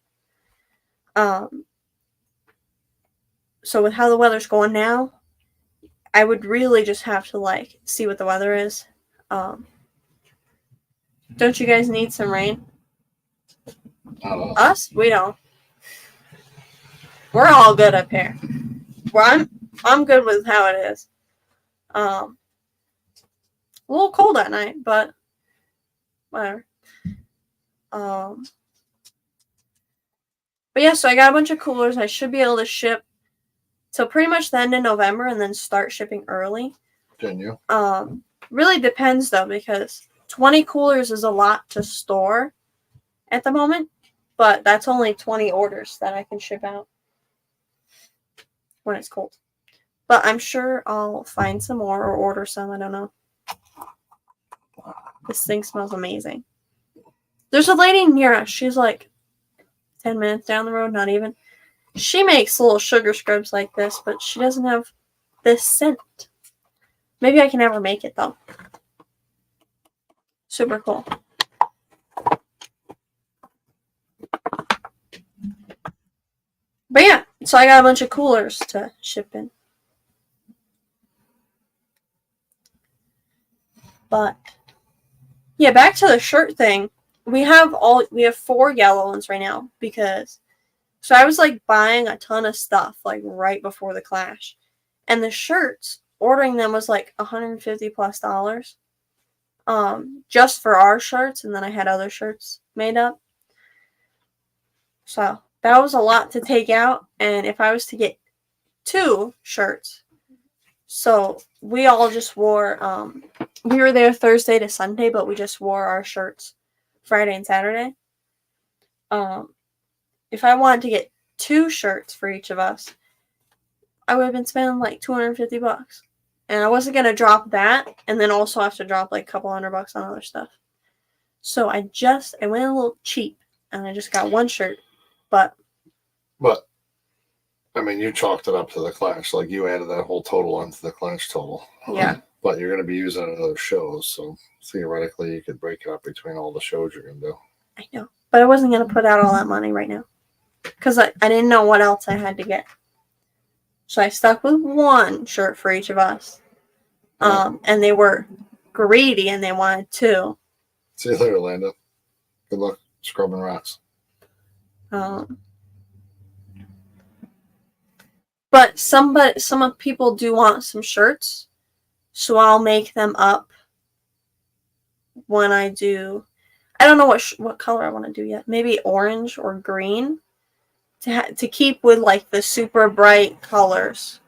So with how the weather's going now, I would really just have to like see what the weather is. Don't you guys need some rain? Us? We don't. We're all good up here. I'm good with how it is. A little cold at night, but whatever. But yeah, so I got a bunch of coolers. I should be able to ship till pretty much the end of November and then start shipping early. Can you? Really depends though, because 20 coolers is a lot to store at the moment, but that's only 20 orders that I can ship out when it's cold. But I'm sure I'll find some more or order some. I don't know. This thing smells amazing. There's a lady near us. She's like 10 minutes down the road, not even. She makes little sugar scrubs like this, but she doesn't have this scent. Maybe I can have her make it, though. Super cool. But yeah, so I got a bunch of coolers to ship in. But yeah, back to the shirt thing. We have 4 yellow ones right now because so I was like buying a ton of stuff like right before the clash. And the shirts, ordering them was like $150+ just for our shirts, and then I had other shirts made up. So that was a lot to take out, and if I was to get 2 shirts, so we all just wore we were there Thursday to Sunday, but we just wore our shirts Friday and Saturday. If I wanted to get 2 shirts for each of us, I would have been spending like $250. And I wasn't going to drop that and then also have to drop like a couple $100 on other stuff. So I went a little cheap and I just got 1 shirt. But I mean, you chalked it up to the clash. Like you added that whole total onto the clash total. Yeah. But you're going to be using it in other shows. So theoretically, you could break it up between all the shows you're going to do. I know. But I wasn't going to put out all that money right now. Because I didn't know what else I had to get. So I stuck with 1 shirt for each of us. And they were greedy and they wanted 2. See you later, Landa. Good luck scrubbing rats. But some people do want some shirts, so I'll make them up when I do. I don't know what color I want to do yet. Maybe orange or green to keep with like the super bright colors.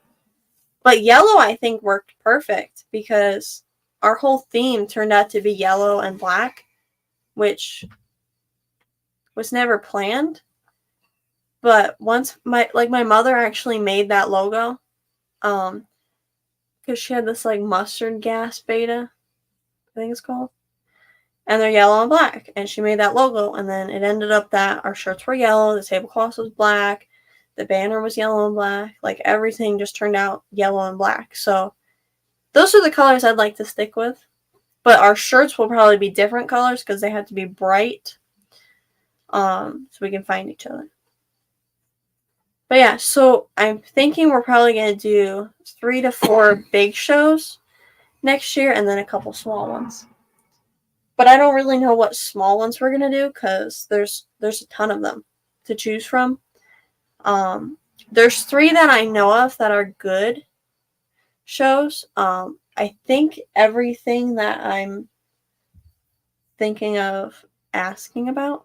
But yellow I think worked perfect because our whole theme turned out to be yellow and black, which was never planned. But once my mother actually made that logo, because she had this like mustard gas beta, I think it's called, and they're yellow and black, and she made that logo, and then it ended up that our shirts were yellow, the tablecloth was black, the banner was yellow and black, like everything just turned out yellow and black. So those are the colors I'd like to stick with, but our shirts will probably be different colors because they have to be bright, so we can find each other. But yeah, so I'm thinking we're probably going to do 3 to 4 big shows next year, and then a couple small ones. But I don't really know what small ones we're gonna do because there's a ton of them to choose from. There's 3 that I know of that are good shows. I think everything that I'm thinking of asking about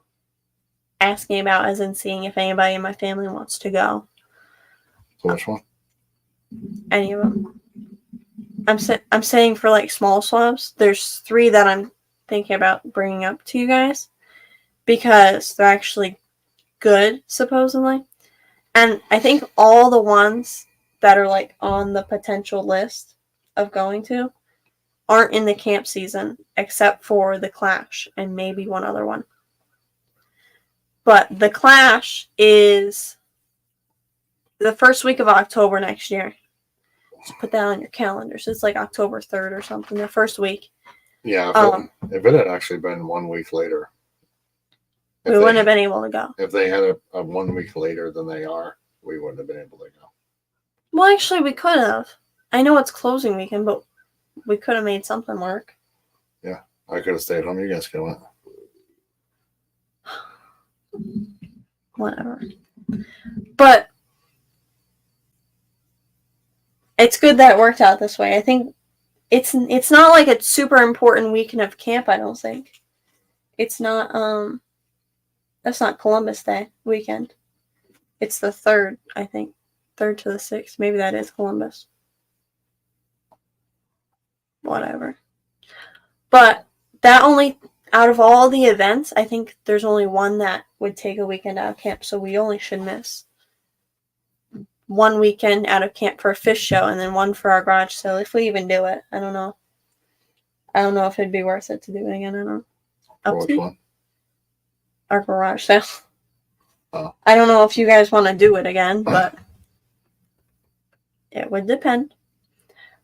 as in seeing if anybody in my family wants to go. So which one? Any of them. I'm saying for like small swabs, there's 3 that I'm thinking about bringing up to you guys because they're actually good, supposedly. And I think all the ones that are like on the potential list of going to aren't in the camp season except for the Clash and maybe one other one. But the Clash is the first week of October next year. Just put that on your calendars. It's like October 3rd or something, the first week. Yeah, if it had actually been 1 week later, We wouldn't have been able to go. If they had a 1 week later than they are, we wouldn't have been able to go. Well, actually, we could have. I know it's closing weekend, but we could have made something work. Yeah, I could have stayed home. You guys could have went. Whatever. But it's good that it worked out this way. I think it's not like a super important weekend of camp, I don't think. It's not that's not Columbus Day weekend. It's the 3rd, I think. 3rd to the 6th. Maybe that is Columbus. Whatever. But that only, out of all the events, I think there's only one that would take a weekend out of camp. So we only should miss 1 weekend out of camp for a fish show and then one for our garage sale. If we even do it. I don't know. I don't know if it'd be worth it to do it again. I don't know. For which one? Our garage sale. Oh. I don't know if you guys want to do it again, but it would depend.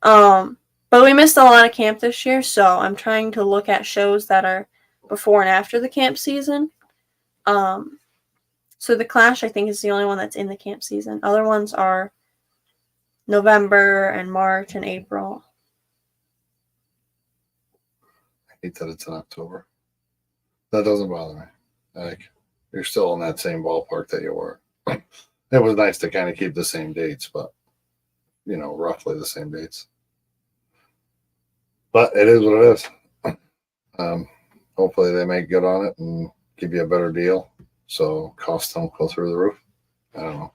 But we missed a lot of camp this year, so I'm trying to look at shows that are before and after the camp season. So the Clash, I think, is the only one that's in the camp season. Other ones are November and March and April. I hate that it's in October. That doesn't bother me. Like, you're still in that same ballpark that you were. It was nice to kind of keep the same dates, but, roughly the same dates. But it is what it is. Hopefully they make good on it and give you a better deal so costs don't go through the roof. I don't know.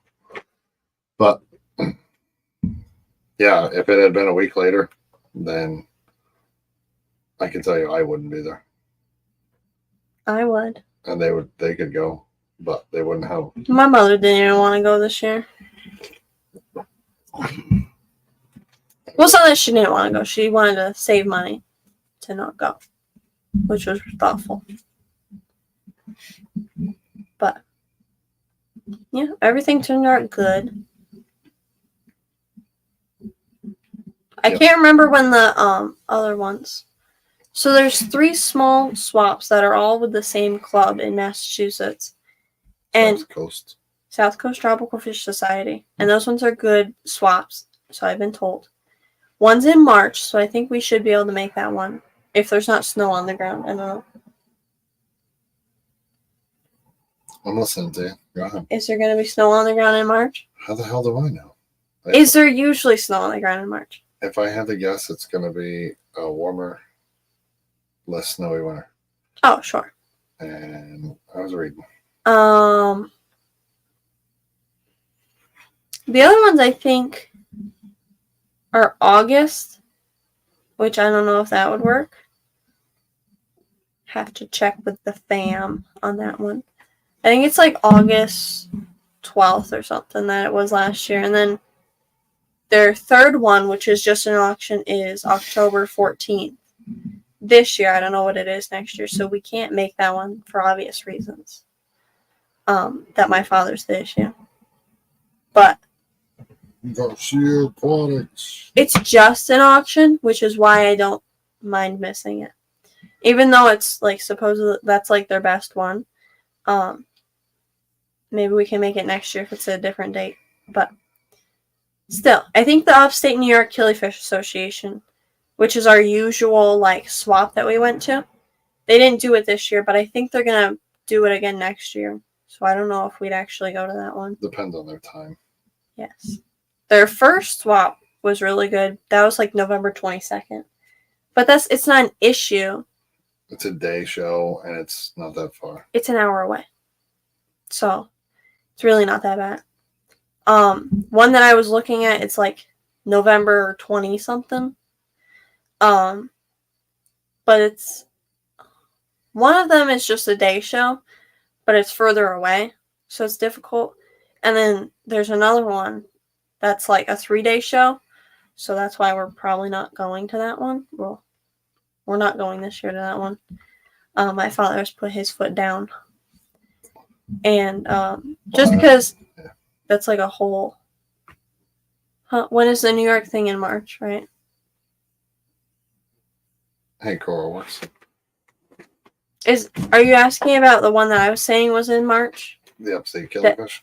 But, yeah, if it had been a week later, then I can tell you I wouldn't be there. I would. And they could go, but they wouldn't have. My mother didn't even want to go this year. Well, it's not that she didn't want to go. She wanted to save money to not go, which was thoughtful. But, yeah, everything turned out good. I can't remember when the other ones. So there's 3 small swaps that are all with the same club in Massachusetts. And South Coast Tropical Fish Society. And those ones are good swaps, so I've been told. One's in March, so I think we should be able to make that one. If there's not snow on the ground. I don't know. I'm listening to you. Go ahead. Is there going to be snow on the ground in March? How the hell do I know? Is there usually snow on the ground in March? If I had to guess, it's going to be a warmer, less snowy winter. Oh, sure. And I was reading. The other ones I think are August, which I don't know if that would work. Have to check with the fam on that one. I think it's like August 12th or something that it was last year. And then their third one, which is just an auction, is October 14th. This year, I don't know what it is next year, so we can't make that one for obvious reasons. That my father's this year. But Garcia Aquatics. It's just an auction, which is why I don't mind missing it. Even though it's like supposedly that's like their best one. Maybe we can make it next year if it's a different date. But still, I think the Upstate New York Killifish Association which is our usual like swap that we went to. They didn't do it this year, but I think they're gonna do it again next year. So I don't know if we'd actually go to that one. Depends on their time. Yes. Their first swap was really good. That was like November 22nd. But it's not an issue. It's a day show and it's not that far. It's an hour away. So it's really not that bad. One that I was looking at, it's like November 20 something. But it's one of them is just a day show, but it's further away, so it's difficult. And then there's another one that's like a 3-day show, so that's why we're probably not going to that one. Well, we're not going this year to that one. My father's put his foot down, and just because that's like a whole. When is the New York thing in March, right? Hey, Coral Works. Are you asking about the one that I was saying was in March? The Upstate Killifish.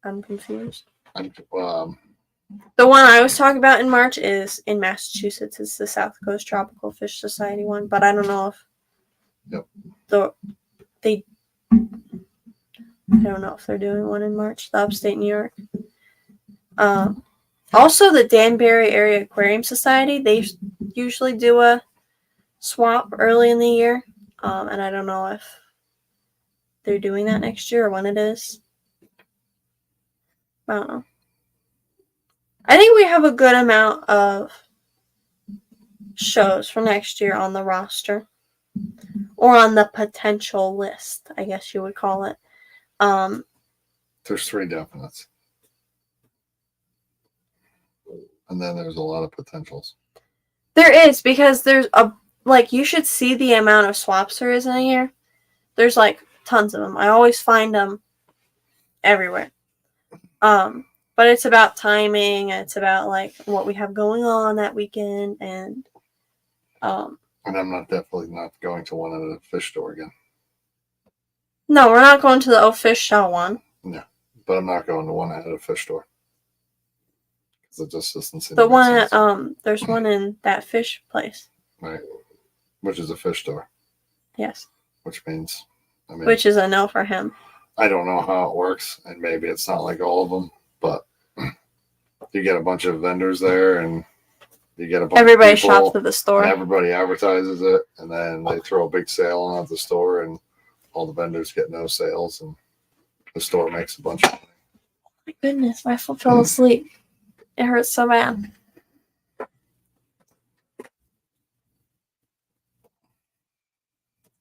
I'm confused. The one I was talking about in March is in Massachusetts. It's the South Coast Tropical Fish Society one, but I don't know if I don't know if they're doing one in March. The Upstate New York. Also, the Danbury Area Aquarium Society, they usually do a swap early in the year, and I don't know if they're doing that next year or when it is. I don't know. I think we have a good amount of shows for next year on the roster, or on the potential list, I guess you would call it. There's 3 definites. And then there's a lot of potentials. There is, because there's you should see the amount of swaps there is in a year. There's like tons of them. I always find them everywhere. But it's about timing, and it's about like what we have going on that weekend, and I'm definitely not going to one at a fish store again. No, we're not going to the fish show one. No, but I'm not going to one at a fish store. Because it just doesn't seem the one at, there's one in that fish place. Right. Which is a fish store. Yes. Which means, which is a no for him. I don't know how it works, and maybe it's not like all of them, but you get a bunch of vendors there, and you get a bunch everybody of people, shops at the store. And everybody advertises it, and then they throw a big sale on at the store, and all the vendors get no sales, and the store makes a bunch of money. Oh my goodness, my foot fell asleep. It hurts so bad.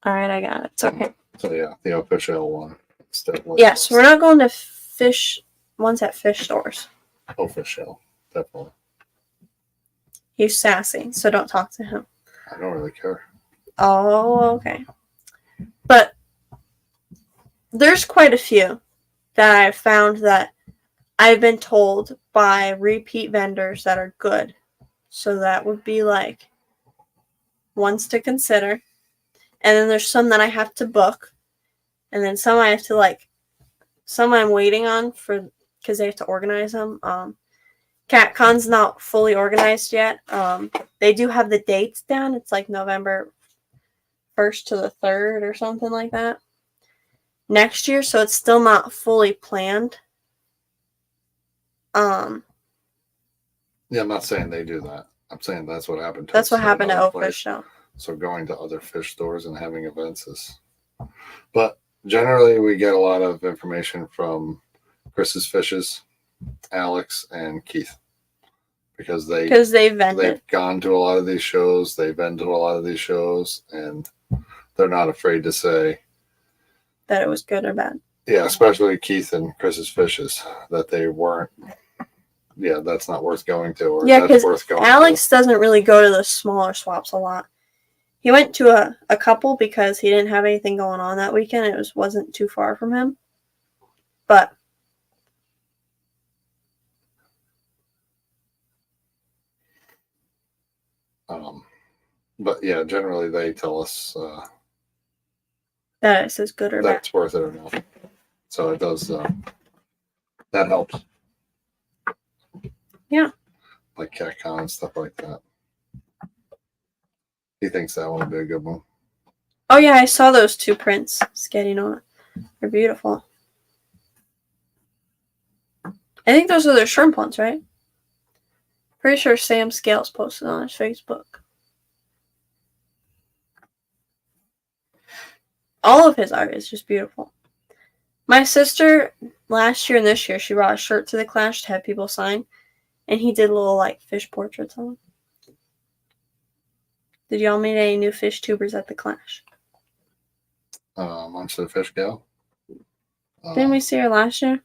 All right, I got it. It's okay. So yeah, the official one. Yes, we're not going to fish ones at fish stores. Official, definitely. He's sassy, so don't talk to him. I don't really care. Oh, okay. But there's quite a few that I've found that I've been told by repeat vendors that are good. So that would be like ones to consider. And then there's some that I have to book. And then some I have to some I'm waiting on because they have to organize them. CatCon's not fully organized yet. They do have the dates down. It's like November 1st to the 3rd or something like that next year. So it's still not fully planned. Yeah, I'm not saying they do that. I'm saying that's what happened. That's what happened at O-Fish Show. So going to other fish stores and having events is, but generally we get a lot of information from Chris's Fishes, Alex, and Keith, because they've gone to a lot of these shows. They've been to a lot of these shows, and they're not afraid to say that it was good or bad. Yeah, especially Keith and Chris's Fishes, that they weren't. Yeah, that's not worth going to. Or yeah, because Alex doesn't really go to the smaller swaps a lot. He went to a couple because he didn't have anything going on that weekend. It wasn't too far from him. But yeah, generally they tell us that it's good or bad. That's worth it or not. So it does. That helps. Yeah. like CatCon and stuff like that. He thinks that one would be a good one. Oh yeah, I saw those 2 prints skating on it. They're beautiful. I think those are the shrimp ones, right? Pretty sure Sam Scales posted on his Facebook. All of his art is just beautiful. My sister, last year and this year, she brought a shirt to the Clash to have people sign, and he did little, like, fish portraits on them. Did y'all meet any new fish tubers at the Clash? Munch the Fish Gal. Didn't we see her last year?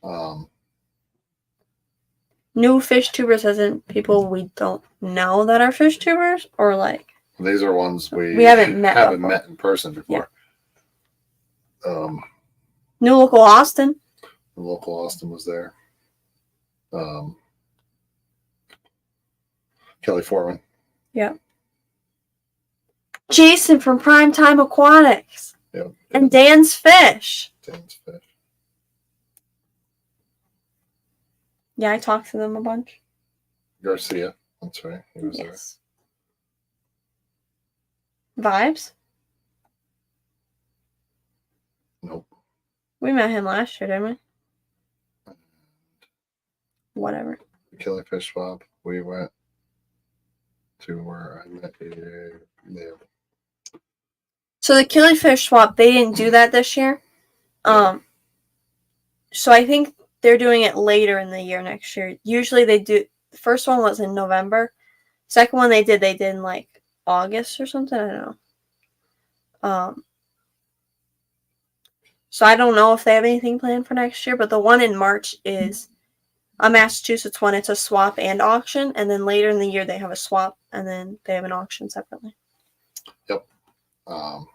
Um, New fish tubers as in people we don't know that are fish tubers, or like these are ones we haven't met before. met in person before. Yeah. New local Austin. The local Austin was there. Kelly Foreman. Yeah. Jason from Primetime Aquatics. Yep. And Dan's Fish. Dan's Fish. Yeah, I talked to them a bunch. Garcia. That's right. He was Yes. Vibes? there. Nope. We met him last year, didn't we? Whatever. Kelly Fish Swap. We went to where I met you. Yeah. So the Killifish swap, they didn't do that this year. So I think they're doing it later in the year next year. Usually they do. The first one was in November. Second one they did in like August or something. I don't know. So I don't know if they have anything planned for next year, but the one in March is a Massachusetts one. It's a swap and auction, and then later in the year they have a swap, and then they have an auction separately. Yep. I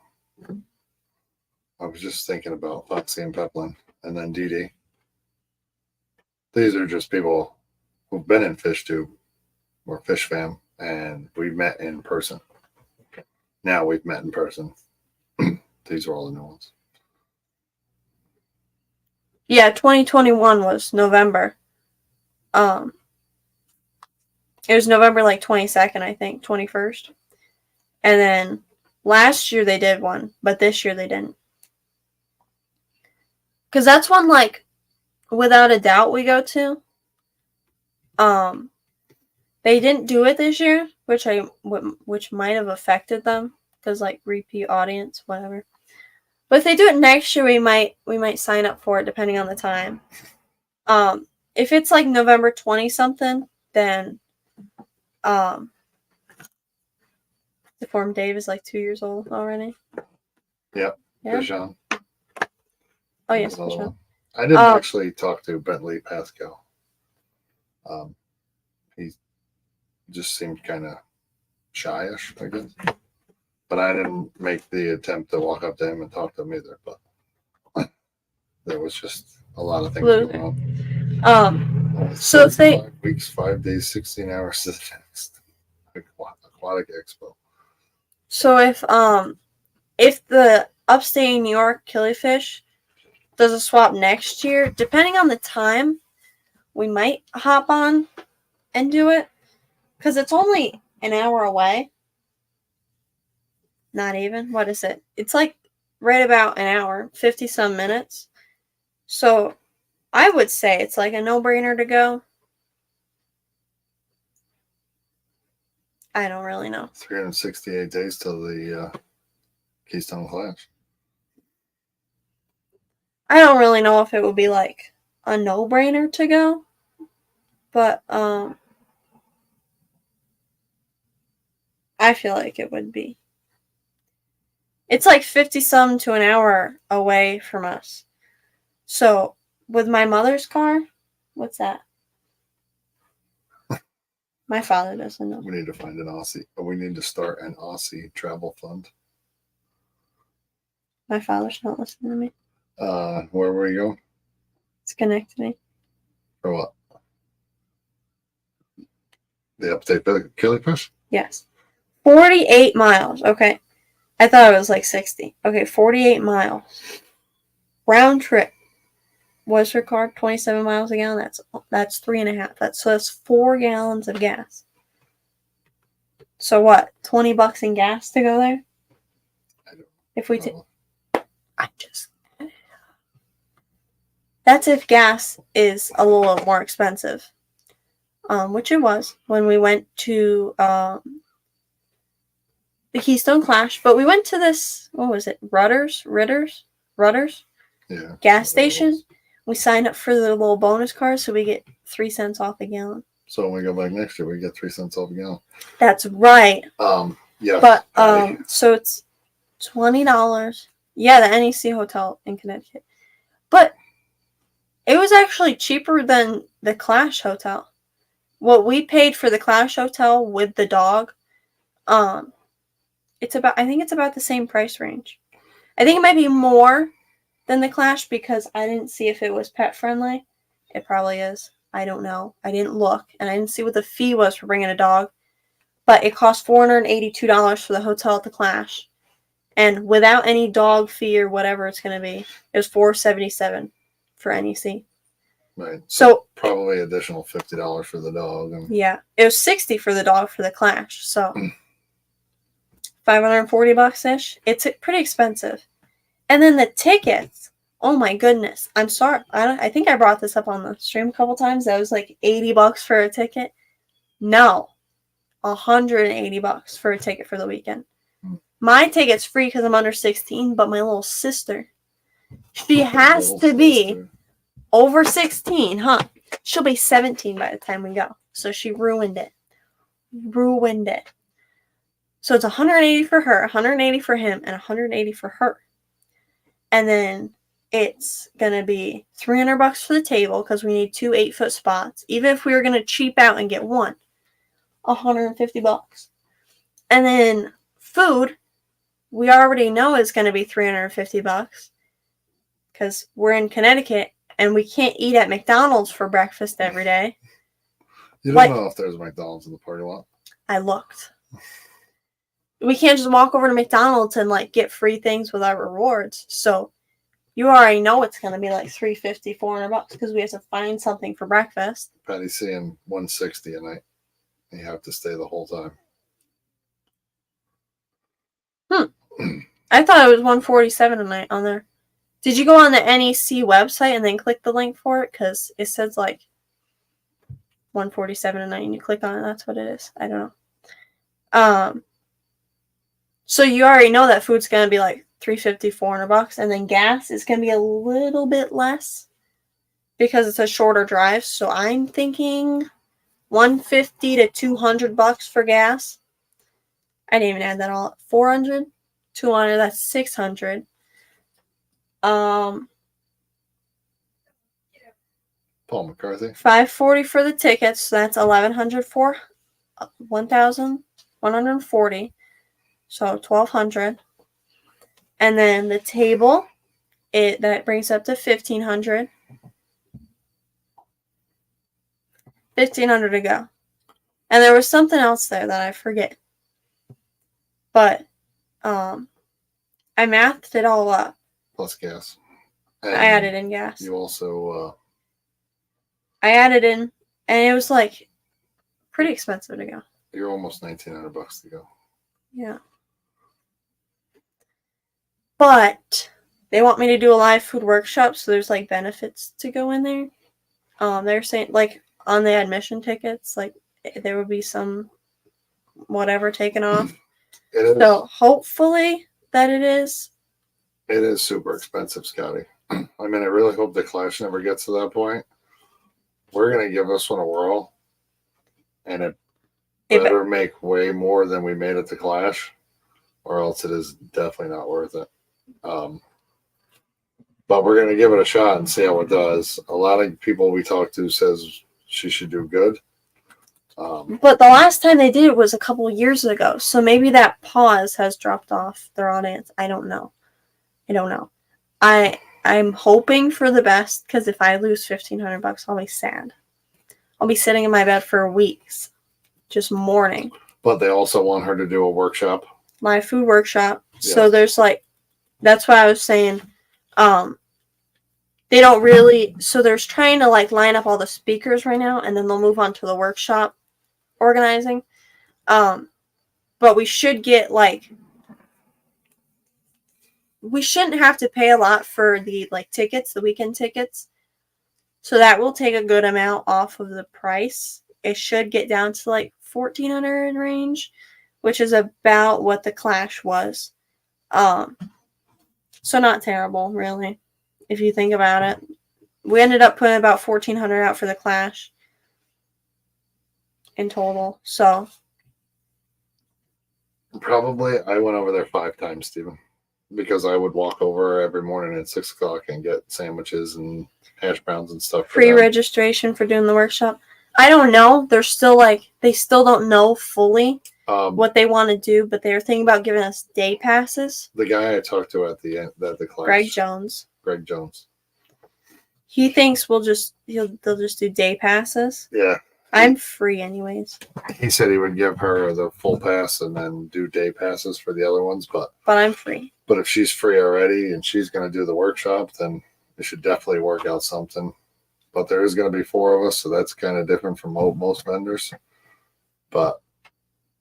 was just thinking about Foxy and Peplin and then DD. These are just people who've been in FishTube or Fish Fam, and we met in person. Now we've met in person. These are all the new ones. Yeah, 2021 was November. It was November like 22nd, I think, 21st. And then last year they did one, but this year they didn't. Because that's one, like, without a doubt we go to. They didn't do it this year, which might have affected them, because, like, repeat audience, whatever. But if they do it next year, we might sign up for it, depending on the time. If it's, like, November 20-something, then, Deformed Dave is, like, 2 years old already. Yep. Yeah. Bijan. Oh, yes, Bijan. I didn't actually talk to Bentley Pascal. He just seemed kind of shy-ish, I guess. But I didn't make the attempt to walk up to him and talk to him either. But there was just a lot of things going on. So if they 5 weeks, 5 days, 16 hours to the next aquatic expo. So if the upstate New York Killifish does a swap next year, depending on the time, we might hop on and do it, because it's only an hour away. Not even. What is it? It's like right about an hour, 50-some minutes. So I would say it's like a no-brainer to go. I don't really know. 368 days till the Keystone Clash. I don't really know if it would be like a no-brainer to go, but I feel like it would be. It's like 50-some to an hour away from us. So with my mother's car, what's that? My father doesn't know. We need to find an Aussie. We need to start an Aussie travel fund. My father's not listening to me. Where were you going? It's Schenectady. For what? The upstate Killifish? Yes. 48 miles. Okay. I thought it was like 60. Okay, 48 miles. Round trip. was her car 27 miles a gallon? That's 3.5. That's 4 gallons of gas. So what? $20 in gas to go there? I don't If we know. I just. That's if gas is a little more expensive. Which it was when we went to the Keystone Clash. But we went to this, what was it? Rudders? Yeah. Gas station. We signed up for the little bonus card so we get 3 cents off a gallon. So when we go back next year, we get 3 cents off a gallon. That's right. Yeah. But Patty. so it's $20. Yeah, the NEC hotel in Connecticut. But it was actually cheaper than the Clash hotel. What we paid for the Clash hotel with the dog, I think it's about the same price range. I think it might be more than the Clash because I didn't see if it was pet friendly. It probably is. I don't know. I didn't look, and I didn't see what the fee was for bringing a dog. But it cost $482 for the hotel at the Clash, and without any dog fee or whatever it's going to be, it was $477 for NEC. Right. So probably additional $50 for the dog. And yeah, it was $60 for the dog for the Clash. So $540 ish. It's pretty expensive. And then the tickets. Oh my goodness. I'm sorry. I think I brought this up on the stream a couple times. That was like $80 for a ticket. No, $180 for a ticket for the weekend. My ticket's free because I'm under 16, but my little sister, she has to be over 16, huh? She'll be 17 by the time we go. So she ruined it. So it's $180 for her, $180 for him, and $180 for her. And then it's going to be $300 for the table because we need 2 8-foot spots. Even if we were going to cheap out and get one, $150. And then food, we already know is going to be $350 because we're in Connecticut and we can't eat at McDonald's for breakfast every day. You don't know if there's a McDonald's in the parking lot. I looked. We can't just walk over to McDonald's and like get free things with our rewards. So you already know it's going to be like $350, $400 because we have to find something for breakfast. Patty's saying $160 a night. You have to stay the whole time. I thought it was $147 a night on there. Did you go on the NEC website and then click the link for it? Because it says like $147 a night and you click on it. That's what it is. I don't know. So you already know that food's going to be like $350, $400, and then gas is going to be a little bit less because it's a shorter drive. So I'm thinking $150 to $200 for gas. I didn't even add that all up. $400, $200, that's $600. Paul McCarthy. $540 for the tickets, so that's $1,100 for $1,140. So $1,200. And then the table, that brings up to $1,500. $1,500 to go. And there was something else there that I forget. But I mathed it all up. Plus gas. And I added in gas. You also I added in, and it was like pretty expensive to go. You're almost $1,900 to go. Yeah. But they want me to do a live food workshop, so there's like benefits to go in there. They're saying like on the admission tickets, like there would be some whatever taken off. It is. So hopefully that it is. It is super expensive, Scotty. I mean, I really hope the Clash never gets to that point. We're going to give this one a whirl, and it better make way more than we made at the Clash, or else it is definitely not worth it. But we're going to give it a shot and see how it does. A lot of people we talk to says she should do good. But the last time they did it was a couple of years ago, so maybe that pause has dropped off their audience. I don't know. I'm hoping for the best because if I lose $1,500, I'll be sad. I'll be sitting in my bed for weeks, just mourning. But they also want her to do a workshop. My food workshop. Yeah. So there's like, that's why I was saying, they don't really, so there's trying to like line up all the speakers right now, and then they'll move on to the workshop organizing. But we should get like, we shouldn't have to pay a lot for the like tickets, the weekend tickets. So that will take a good amount off of the price. It should get down to like $1,400 range, which is about what the Clash was. So not terrible, really, if you think about it. We ended up putting about $1,400 out for the Clash in total. So Probably I went over there 5 times, Stephen, because I would walk over every morning at 6 o'clock and get sandwiches and hash browns and stuff. Pre-registration for doing the workshop. I don't know. They're still like, they still don't know fully what they want to do, but they're thinking about giving us day passes. The guy I talked to at the class, Greg Jones. He thinks they'll just do day passes. Yeah. I'm free anyways. He said he would give her the full pass and then do day passes for the other ones, but I'm free. But if she's free already and she's going to do the workshop, then it should definitely work out something. But there is going to be 4 of us, so that's kind of different from most vendors. But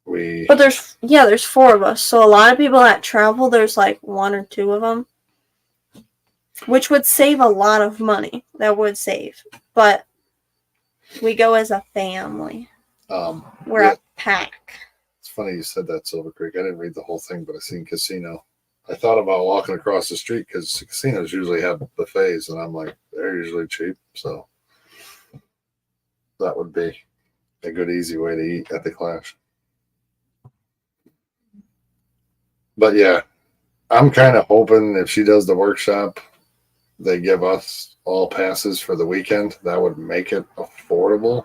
there's 4 of us, so a lot of people that travel, there's like 1 or 2 of them, which would save a lot of money. That would save, but we go as a family. We're a pack. It's funny you said that, Silver Creek. I didn't read the whole thing, but I seen casino. I thought about walking across the street because casinos usually have buffets, and I'm like, they're usually cheap, so that would be a good, easy way to eat at the Clash. But yeah, I'm kind of hoping if she does the workshop, they give us all passes for the weekend. That would make it affordable.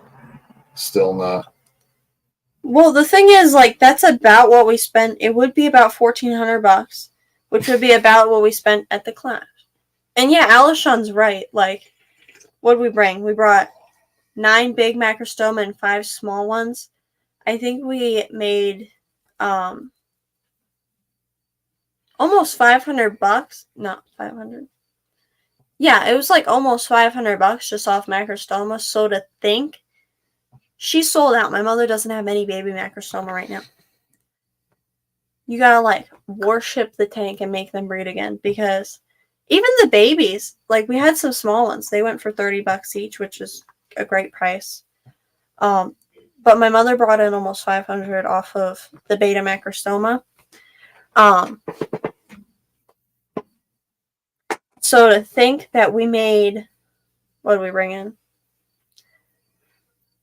Still not. Well, the thing is, like, that's about what we spent. It would be about $1,400, which would be about what we spent at the Clash. And yeah, Alishon's right. Like, what did we bring? We brought 9 big Macrostoma and 5 small ones. I think we made almost $500. Not 500. Yeah, it was like almost $500 just off Macrostoma. So to think, she's sold out. My mother doesn't have any baby Macrostoma right now. You gotta like worship the tank and make them breed again, because even the babies, like we had some small ones, they went for $30 each, which is a great price. But my mother brought in almost $500 off of the beta Macrostoma. So to think that we made, what did we bring in?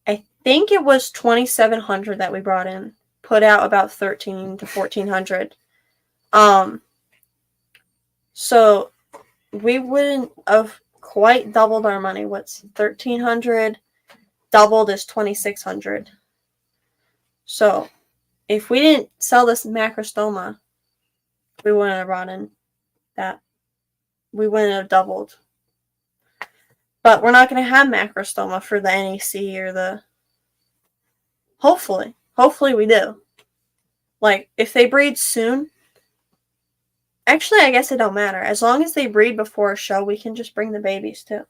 I think it was $2,700 that we brought in. Put out about $1,300 to $1,400. So we wouldn't have quite doubled our money. What's $1,300 doubled is $2,600. So if we didn't sell this Macrostoma, we wouldn't have brought in that. We wouldn't have doubled. But we're not going to have Macrostoma for the NEC or the... Hopefully we do. Like, if they breed soon... Actually, I guess it don't matter. As long as they breed before a show, we can just bring the babies too.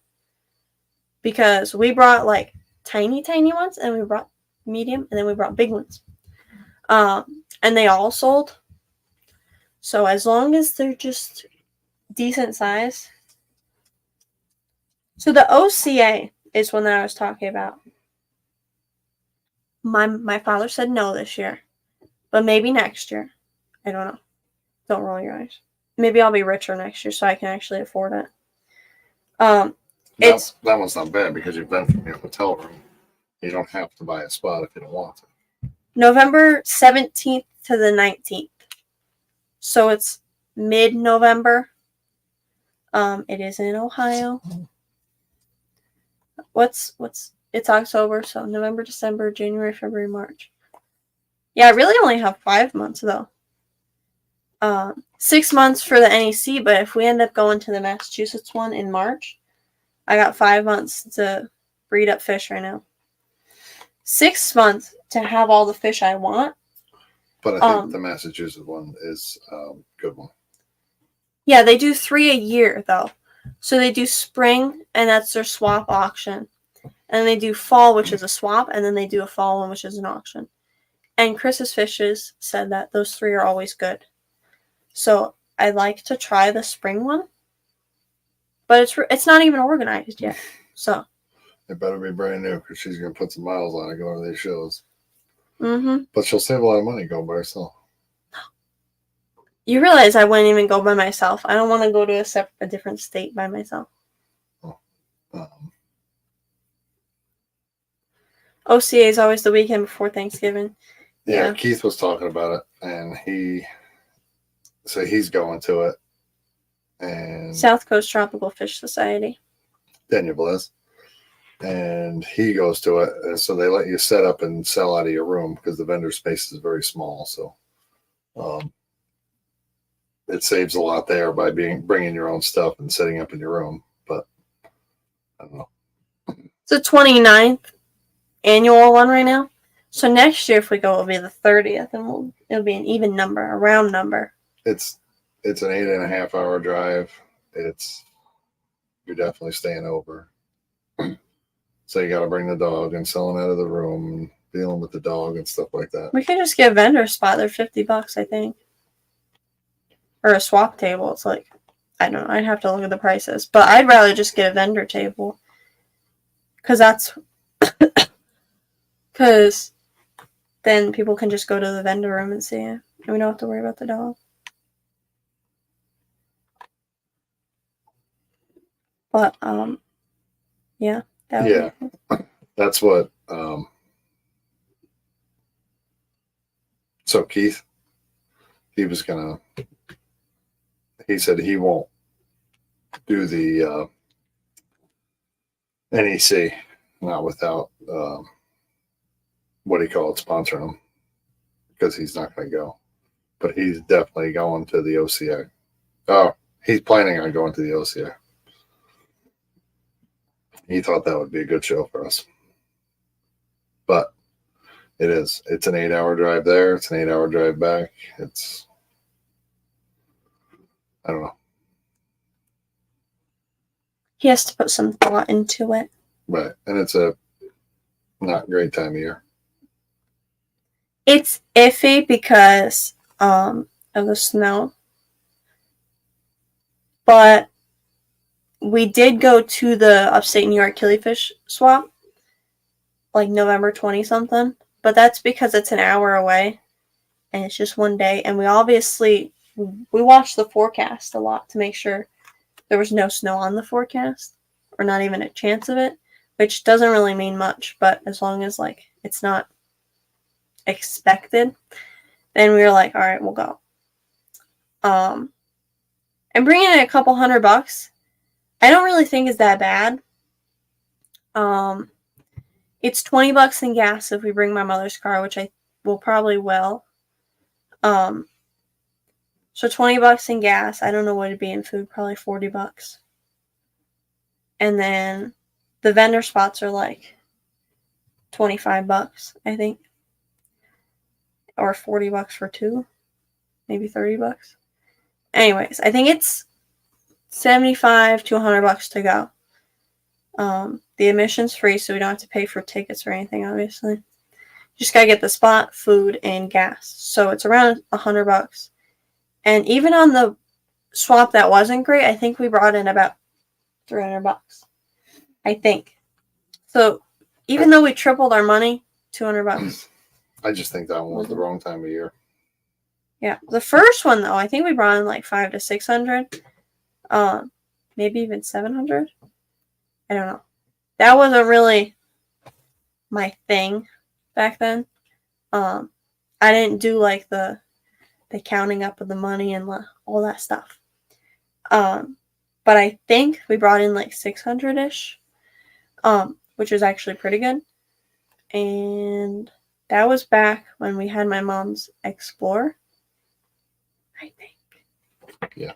Because we brought, like, tiny ones, and we brought medium, and then we brought big ones. And they all sold. So as long as they're just decent size. So the OCA is one that I was talking about. My father said no this year, but maybe next year. I don't know. Don't roll your eyes. Maybe I'll be richer next year so I can actually afford it. That one's not bad because you've been from your hotel room. You don't have to buy a spot if you don't want to. November 17th to the 19th. So it's mid-November. It is in Ohio. It's October, so November, December, January, February, March. Yeah, I really only have 5 months though. 6 months for the NEC, but if we end up going to the Massachusetts one in March, I got 5 months to breed up fish right now. 6 months to have all the fish I want. But I think the Massachusetts one is a good one. Yeah, they do 3 a year though. So they do spring, and that's their swap auction. And they do fall, which is a swap, and then they do a fall one, which is an auction. And Chris's Fishes said that those 3 are always good. So I'd like to try the spring one, but it's not even organized yet. So It better be brand new because she's gonna put some miles on it going to these shows. mm-hmm. But she'll save a lot of money going by herself. You realize I wouldn't even go by myself. I don't want to go to a different state by myself. OCA is always the weekend before Thanksgiving. Yeah, Keith was talking about it, and he's going to it. And South Coast Tropical Fish Society. Daniel Bliss. And he goes to it, and so they let you set up and sell out of your room because the vendor space is very small. So it saves a lot there by bringing your own stuff and setting up in your room. But I don't know. It's the 29th annual one right now. So next year, if we go, it'll be the 30th, and it'll be an even number, a round number. It's an 8.5 hour drive. You're definitely staying over. So you got to bring the dog and selling out of the room, and dealing with the dog and stuff like that. We could just get a vendor spot. They're $50, I think. Or a swap table. It's like, I don't know. I'd have to look at the prices. But I'd rather just get a vendor table. Because then people can just go to the vendor room and see it. And we don't have to worry about the dog. But, yeah. Yeah. That's what, so Keith, he said he won't do the NEC, not without, what do you call it, sponsoring him, because he's not going to go. But he's definitely going to the OCA. Oh, he's planning on going to the OCA. He thought that would be a good show for us. But it is. It's an 8 hour drive there. It's an 8 hour drive back. I don't know. He has to put some thought into it. Right. And it's a not great time of year. It's iffy because of the snow. But we did go to the upstate New York killifish swap, like November 20-something. But that's because it's an hour away, and it's just one day. And we watched the forecast a lot to make sure there was no snow on the forecast, or not even a chance of it, which doesn't really mean much. But as long as it's not expected, then we were like, all right, we'll go. And bringing in a couple $100, I don't really think is that bad. It's $20 in gas if we bring my mother's car, which I will probably will. So $20 in gas. I don't know what it'd be in food, probably $40. And then the vendor spots are like $25, I think. Or $40 for 2. Maybe $30. Anyways, I think it's $75 to $100 to go. The admission's free, so we don't have to pay for tickets or anything, obviously. Just gotta get the spot, food, and gas. So it's around $100. And even on the swap that wasn't great, I think we brought in about $300. I think. So even though we tripled our money, $200. I just think that one was the wrong time of year. Yeah. The first one, though, I think we brought in like $500 to $600. Maybe even $700. I don't know. That wasn't really my thing back then. I didn't do like the counting up of the money and all that stuff. But I think we brought in like 600-ish, which was actually pretty good. And that was back when we had my mom's Explorer, I think. Yeah.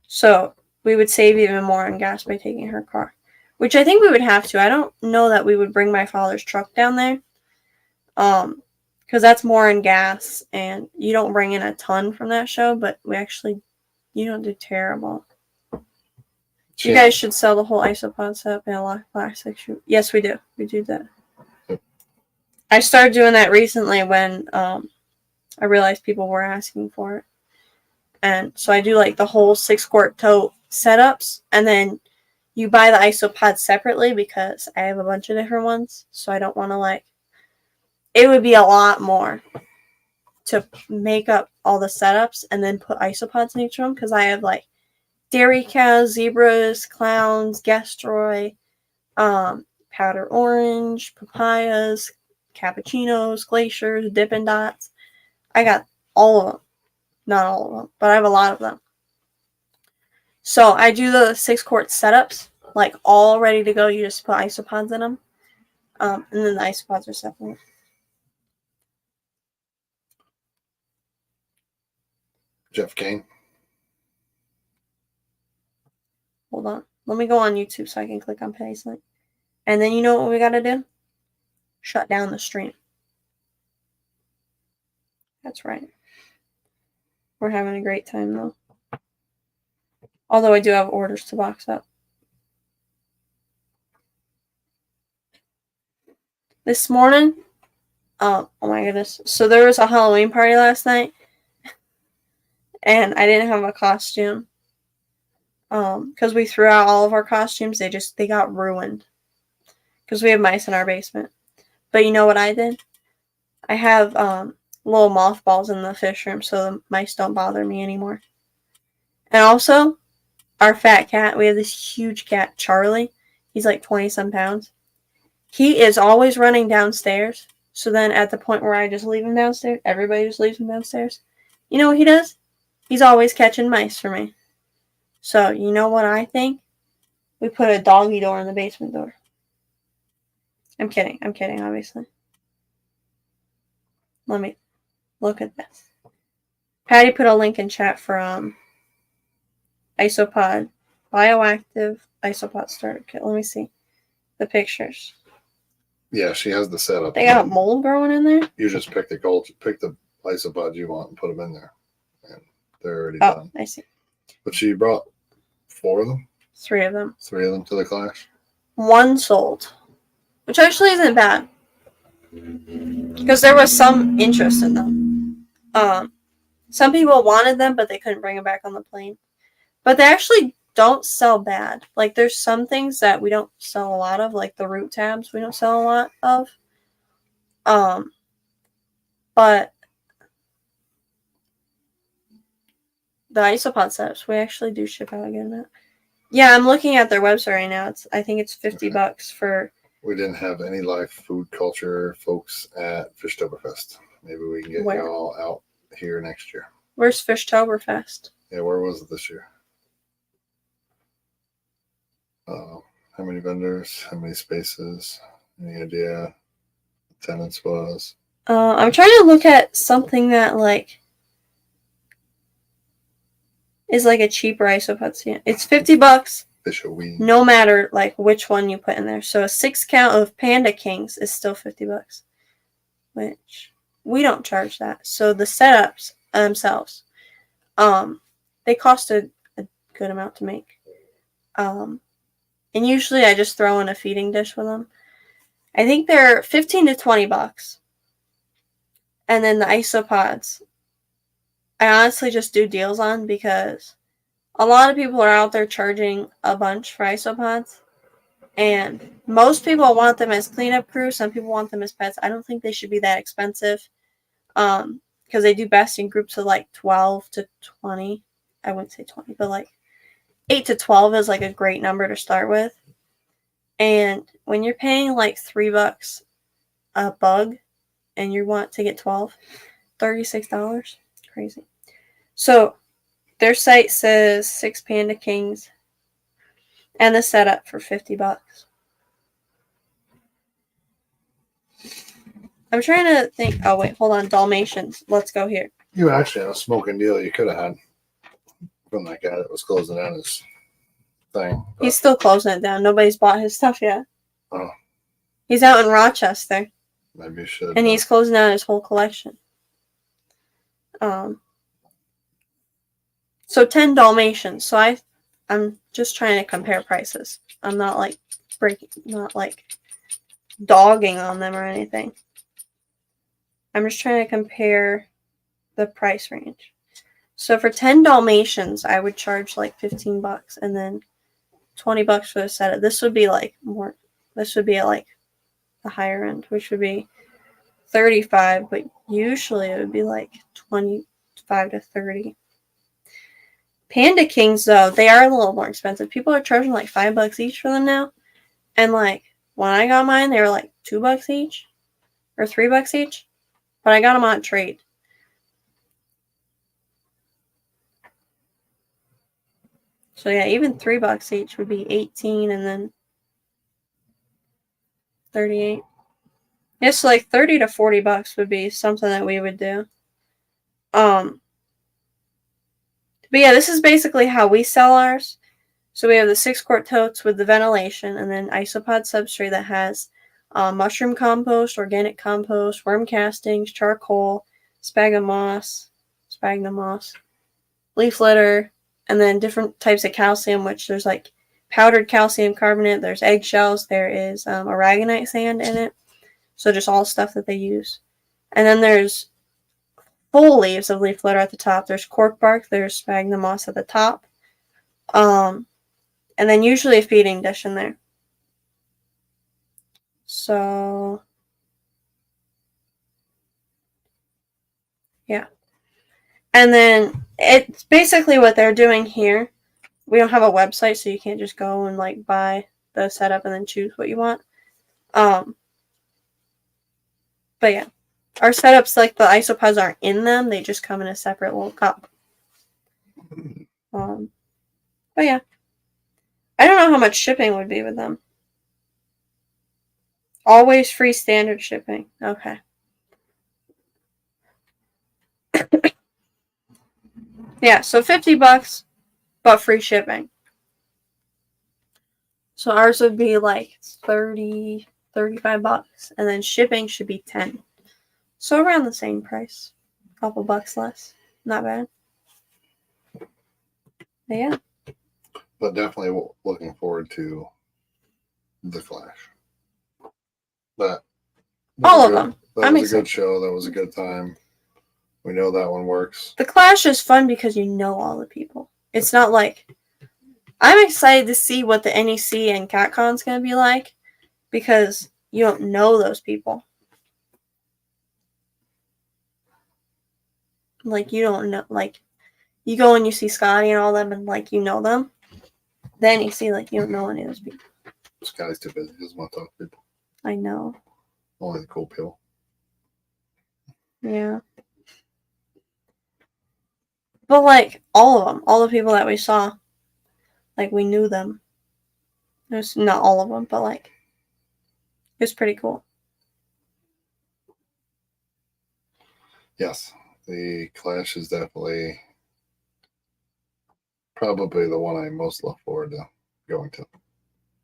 So we would save even more on gas by taking her car, which I think we would have to. I don't know that we would bring my father's truck down there, because that's more in gas, and you don't bring in a ton from that show, but you don't do terrible. She You guys should sell the whole isopod setup in a lot of plastic. Yes, we do. We do that. Yep. I started doing that recently when I realized people were asking for it. And so I do like the whole 6-quart tote setups, and then you buy the isopod separately because I have a bunch of different ones. So I don't want to like, it would be a lot more to make up all the setups and then put isopods in each room because I have like dairy cows, zebras, clowns, Gastroy, powder orange, papayas, cappuccinos, glaciers, Dippin' Dots. I got all of them. Not all of them, but I have a lot of them. So I do the 6-quart setups, like all ready to go. You just put isopods in them. And then the isopods are separate. Jeff Kane. Hold on. Let me go on YouTube so I can click on Patty's link. And then you know what we gotta do? Shut down the stream. That's right. We're having a great time though. Although I do have orders to box up. This morning, oh my goodness. So there was a Halloween party last night. And I didn't have a costume. Because we threw out all of our costumes. They got ruined. Because we have mice in our basement. But you know what I did? I have little mothballs in the fish room so the mice don't bother me anymore. And also, our fat cat, we have this huge cat, Charlie. He's like 20-some pounds. He is always running downstairs. So then at the point where I just leave him downstairs, everybody just leaves him downstairs. You know what he does? He's always catching mice for me. So, you know what I think? We put a doggy door in the basement door. I'm kidding, obviously. Let me look at this. Patty put a link in chat for Isopod. Bioactive Isopod starter kit. Let me see the pictures. Yeah, she has the setup. They got mold growing in there? You just pick the isopods you want and put them in there. And they're already Oh, done. I see. But she brought 4 of them? 3 of them. 3 of them to the class? 1 sold. Which actually isn't bad. Because there was some interest in them. Some people wanted them, but they couldn't bring them back on the plane. But they actually don't sell bad. Like, there's some things that we don't sell a lot of, like the root tabs we don't sell a lot of. But the isopod setups, we actually do ship out again. Yeah, I'm looking at their website right now. I think it's $50 for... We didn't have any live food culture folks at Fishtoberfest. Maybe we can get y'all out here next year. Where's Fishtoberfest? Yeah, where was it this year? How many vendors? How many spaces? Any idea? Attendance was? I'm trying to look at something that like is like a cheaper isopod stand. It's $50. Fishoween. No matter like which one you put in there. So a 6 count of Panda Kings is still $50, which we don't charge that. So the setups themselves, they cost a good amount to make. And usually I just throw in a feeding dish with them. I think they're $15 to $20. And then the isopods, I honestly just do deals on because a lot of people are out there charging a bunch for isopods. And most people want them as cleanup crew. Some people want them as pets. I don't think they should be that expensive. Because they do best in groups of like 12 to 20. I wouldn't say 20, but like 8 to 12 is like a great number to start with. And when you're paying like $3 a bug and you want to get 12, $36. Crazy. So their site says 6 Panda Kings and the setup for $50. I'm trying to think. Oh, wait, hold on. Dalmatians. Let's go here. You actually had a smoking deal you could have had from that guy that was closing down his thing. But He's still closing it down. Nobody's bought his stuff yet. Oh. He's out in Rochester. Maybe you should. And he's closing down his whole collection. So 10 Dalmatians. So I I'm just trying to compare prices. I'm not like not like dogging on them or anything. I'm just trying to compare the price range. So for 10 Dalmatians, I would charge like $15 and then $20 for the setup. This would be like more, this would be at like the higher end, which would be 35, but usually it would be like 25 to 30. Panda Kings, though, they are a little more expensive. People are charging like $5 each for them now. And like when I got mine, they were like $2 each or $3 each. But I got them on trade. So yeah, even $3 each would be 18 and then 38. It's like 30 to $40 would be something that we would do. But yeah, this is basically how we sell ours. So we have the 6-quart totes with the ventilation, and then isopod substrate that has mushroom compost, organic compost, worm castings, charcoal, sphagnum moss, leaf litter, and then different types of calcium, which there's like powdered calcium carbonate, there's eggshells, there is aragonite sand in it. So just all stuff that they use. And then there's full leaves of leaf litter at the top. There's cork bark, there's sphagnum moss at the top. And then usually a feeding dish in there. So, yeah. And then it's basically what they're doing here. We don't have a website, so you can't just go and like buy the setup and then choose what you want. But yeah. Our setups, like the isopods aren't in them. They just come in a separate little cup. But yeah. I don't know how much shipping would be with them. Always free standard shipping. Okay. Yeah, so $50, but free shipping. So ours would be like 30, $35, and then shipping should be 10. So around the same price. A couple bucks less. Not bad. But yeah. But definitely looking forward to the Clash. That All of them. That was a good show. That was a good time. We know that one works. The Clash is fun because you know all the people. It's not like... I'm excited to see what the NEC and CatCon's going to be like because you don't know those people. Like, you don't know... Like, you go and you see Scotty and all them and, like, you know them. Then you see, like, you don't know any of those people. Scotty's too busy. He doesn't want to talk to people. I know. Only the cool people. Yeah. But, like, all of them. All the people that we saw. Like, we knew them. There's not all of them, but, like, it was pretty cool. Yes. The Clash is definitely probably the one I most look forward to going to.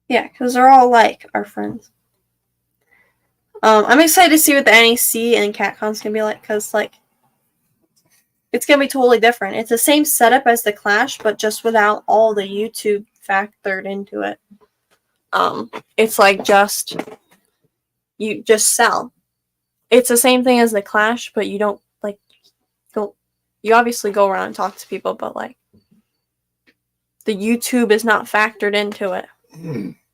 Yeah, because they're all, like, our friends. I'm excited to see what the NEC and CatCon's going to be like, because, like, it's going to be totally different. It's the same setup as the Clash, but just without all the YouTube factored into it. It's like you just sell. It's the same thing as the Clash, but you don't, like, you obviously go around and talk to people, but, like, the YouTube is not factored into it.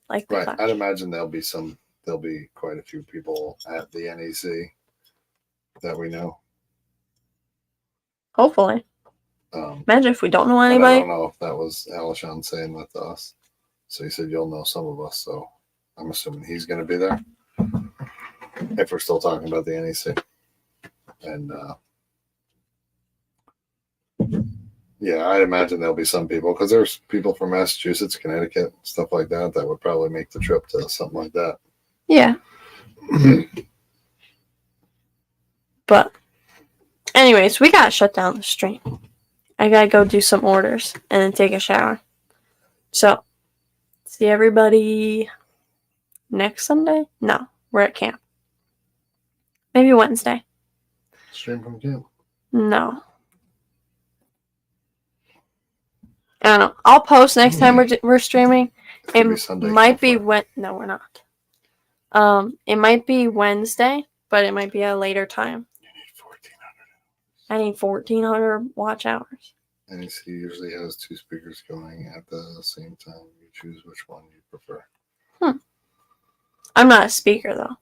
Like the right. Clash. I'd imagine there'll be quite a few people at the NEC that we know. Hopefully. Imagine if we don't know anybody. I don't know if that was Alishon saying that to us. So he said you'll know some of us. So I'm assuming he's going to be there. If we're still talking about the NEC. And yeah, I'd imagine there'll be some people because there's people from Massachusetts, Connecticut, stuff like that that would probably make the trip to something like that. Yeah. But anyways, we gotta shut down the stream. I gotta go do some orders and then take a shower. So, see everybody next Sunday? No, we're at camp. Maybe Wednesday. Stream from camp? No. I don't know. I'll post next time we're streaming. It's gonna be It Sunday. might be no, we're not. It might be Wednesday, but it might be a later time. You need 1,400. I need 1,400 watch hours. NEC usually has 2 speakers going at the same time. You choose which one you prefer. I'm not a speaker though.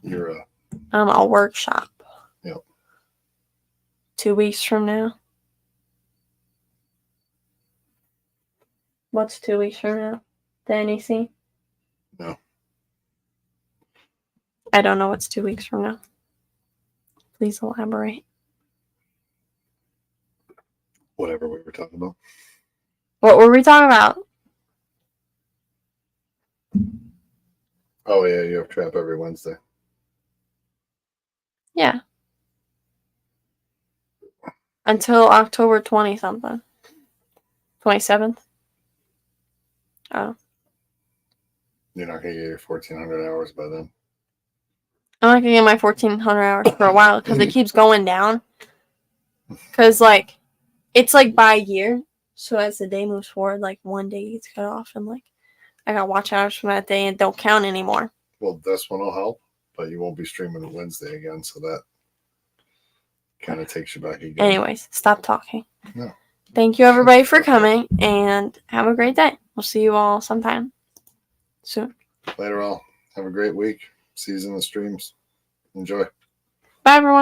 You're a I'm a workshop. Yep. 2 weeks from now. What's 2 weeks from now? The NEC? No. I don't know what's 2 weeks from now. Please elaborate. whatever we were talking about. What were we talking about? Oh yeah, you have trap every Wednesday. Yeah. Until October 20 something. 27th? Oh. You're not gonna get your 1,400 hours by then. I'm not gonna get my 1,400 hours for a while because it keeps going down. Because, like, it's like by year. So as the day moves forward, like, one day gets cut off and, like, I got watch hours from that day and don't count anymore. Well, this one will help, but you won't be streaming on Wednesday again, so that kind of takes you back again. Anyways, stop talking. No. Thank you, everybody, for coming, and have a great day. We'll see you all sometime soon. Later all. Have a great week. See you in the streams. Enjoy. Bye, everyone.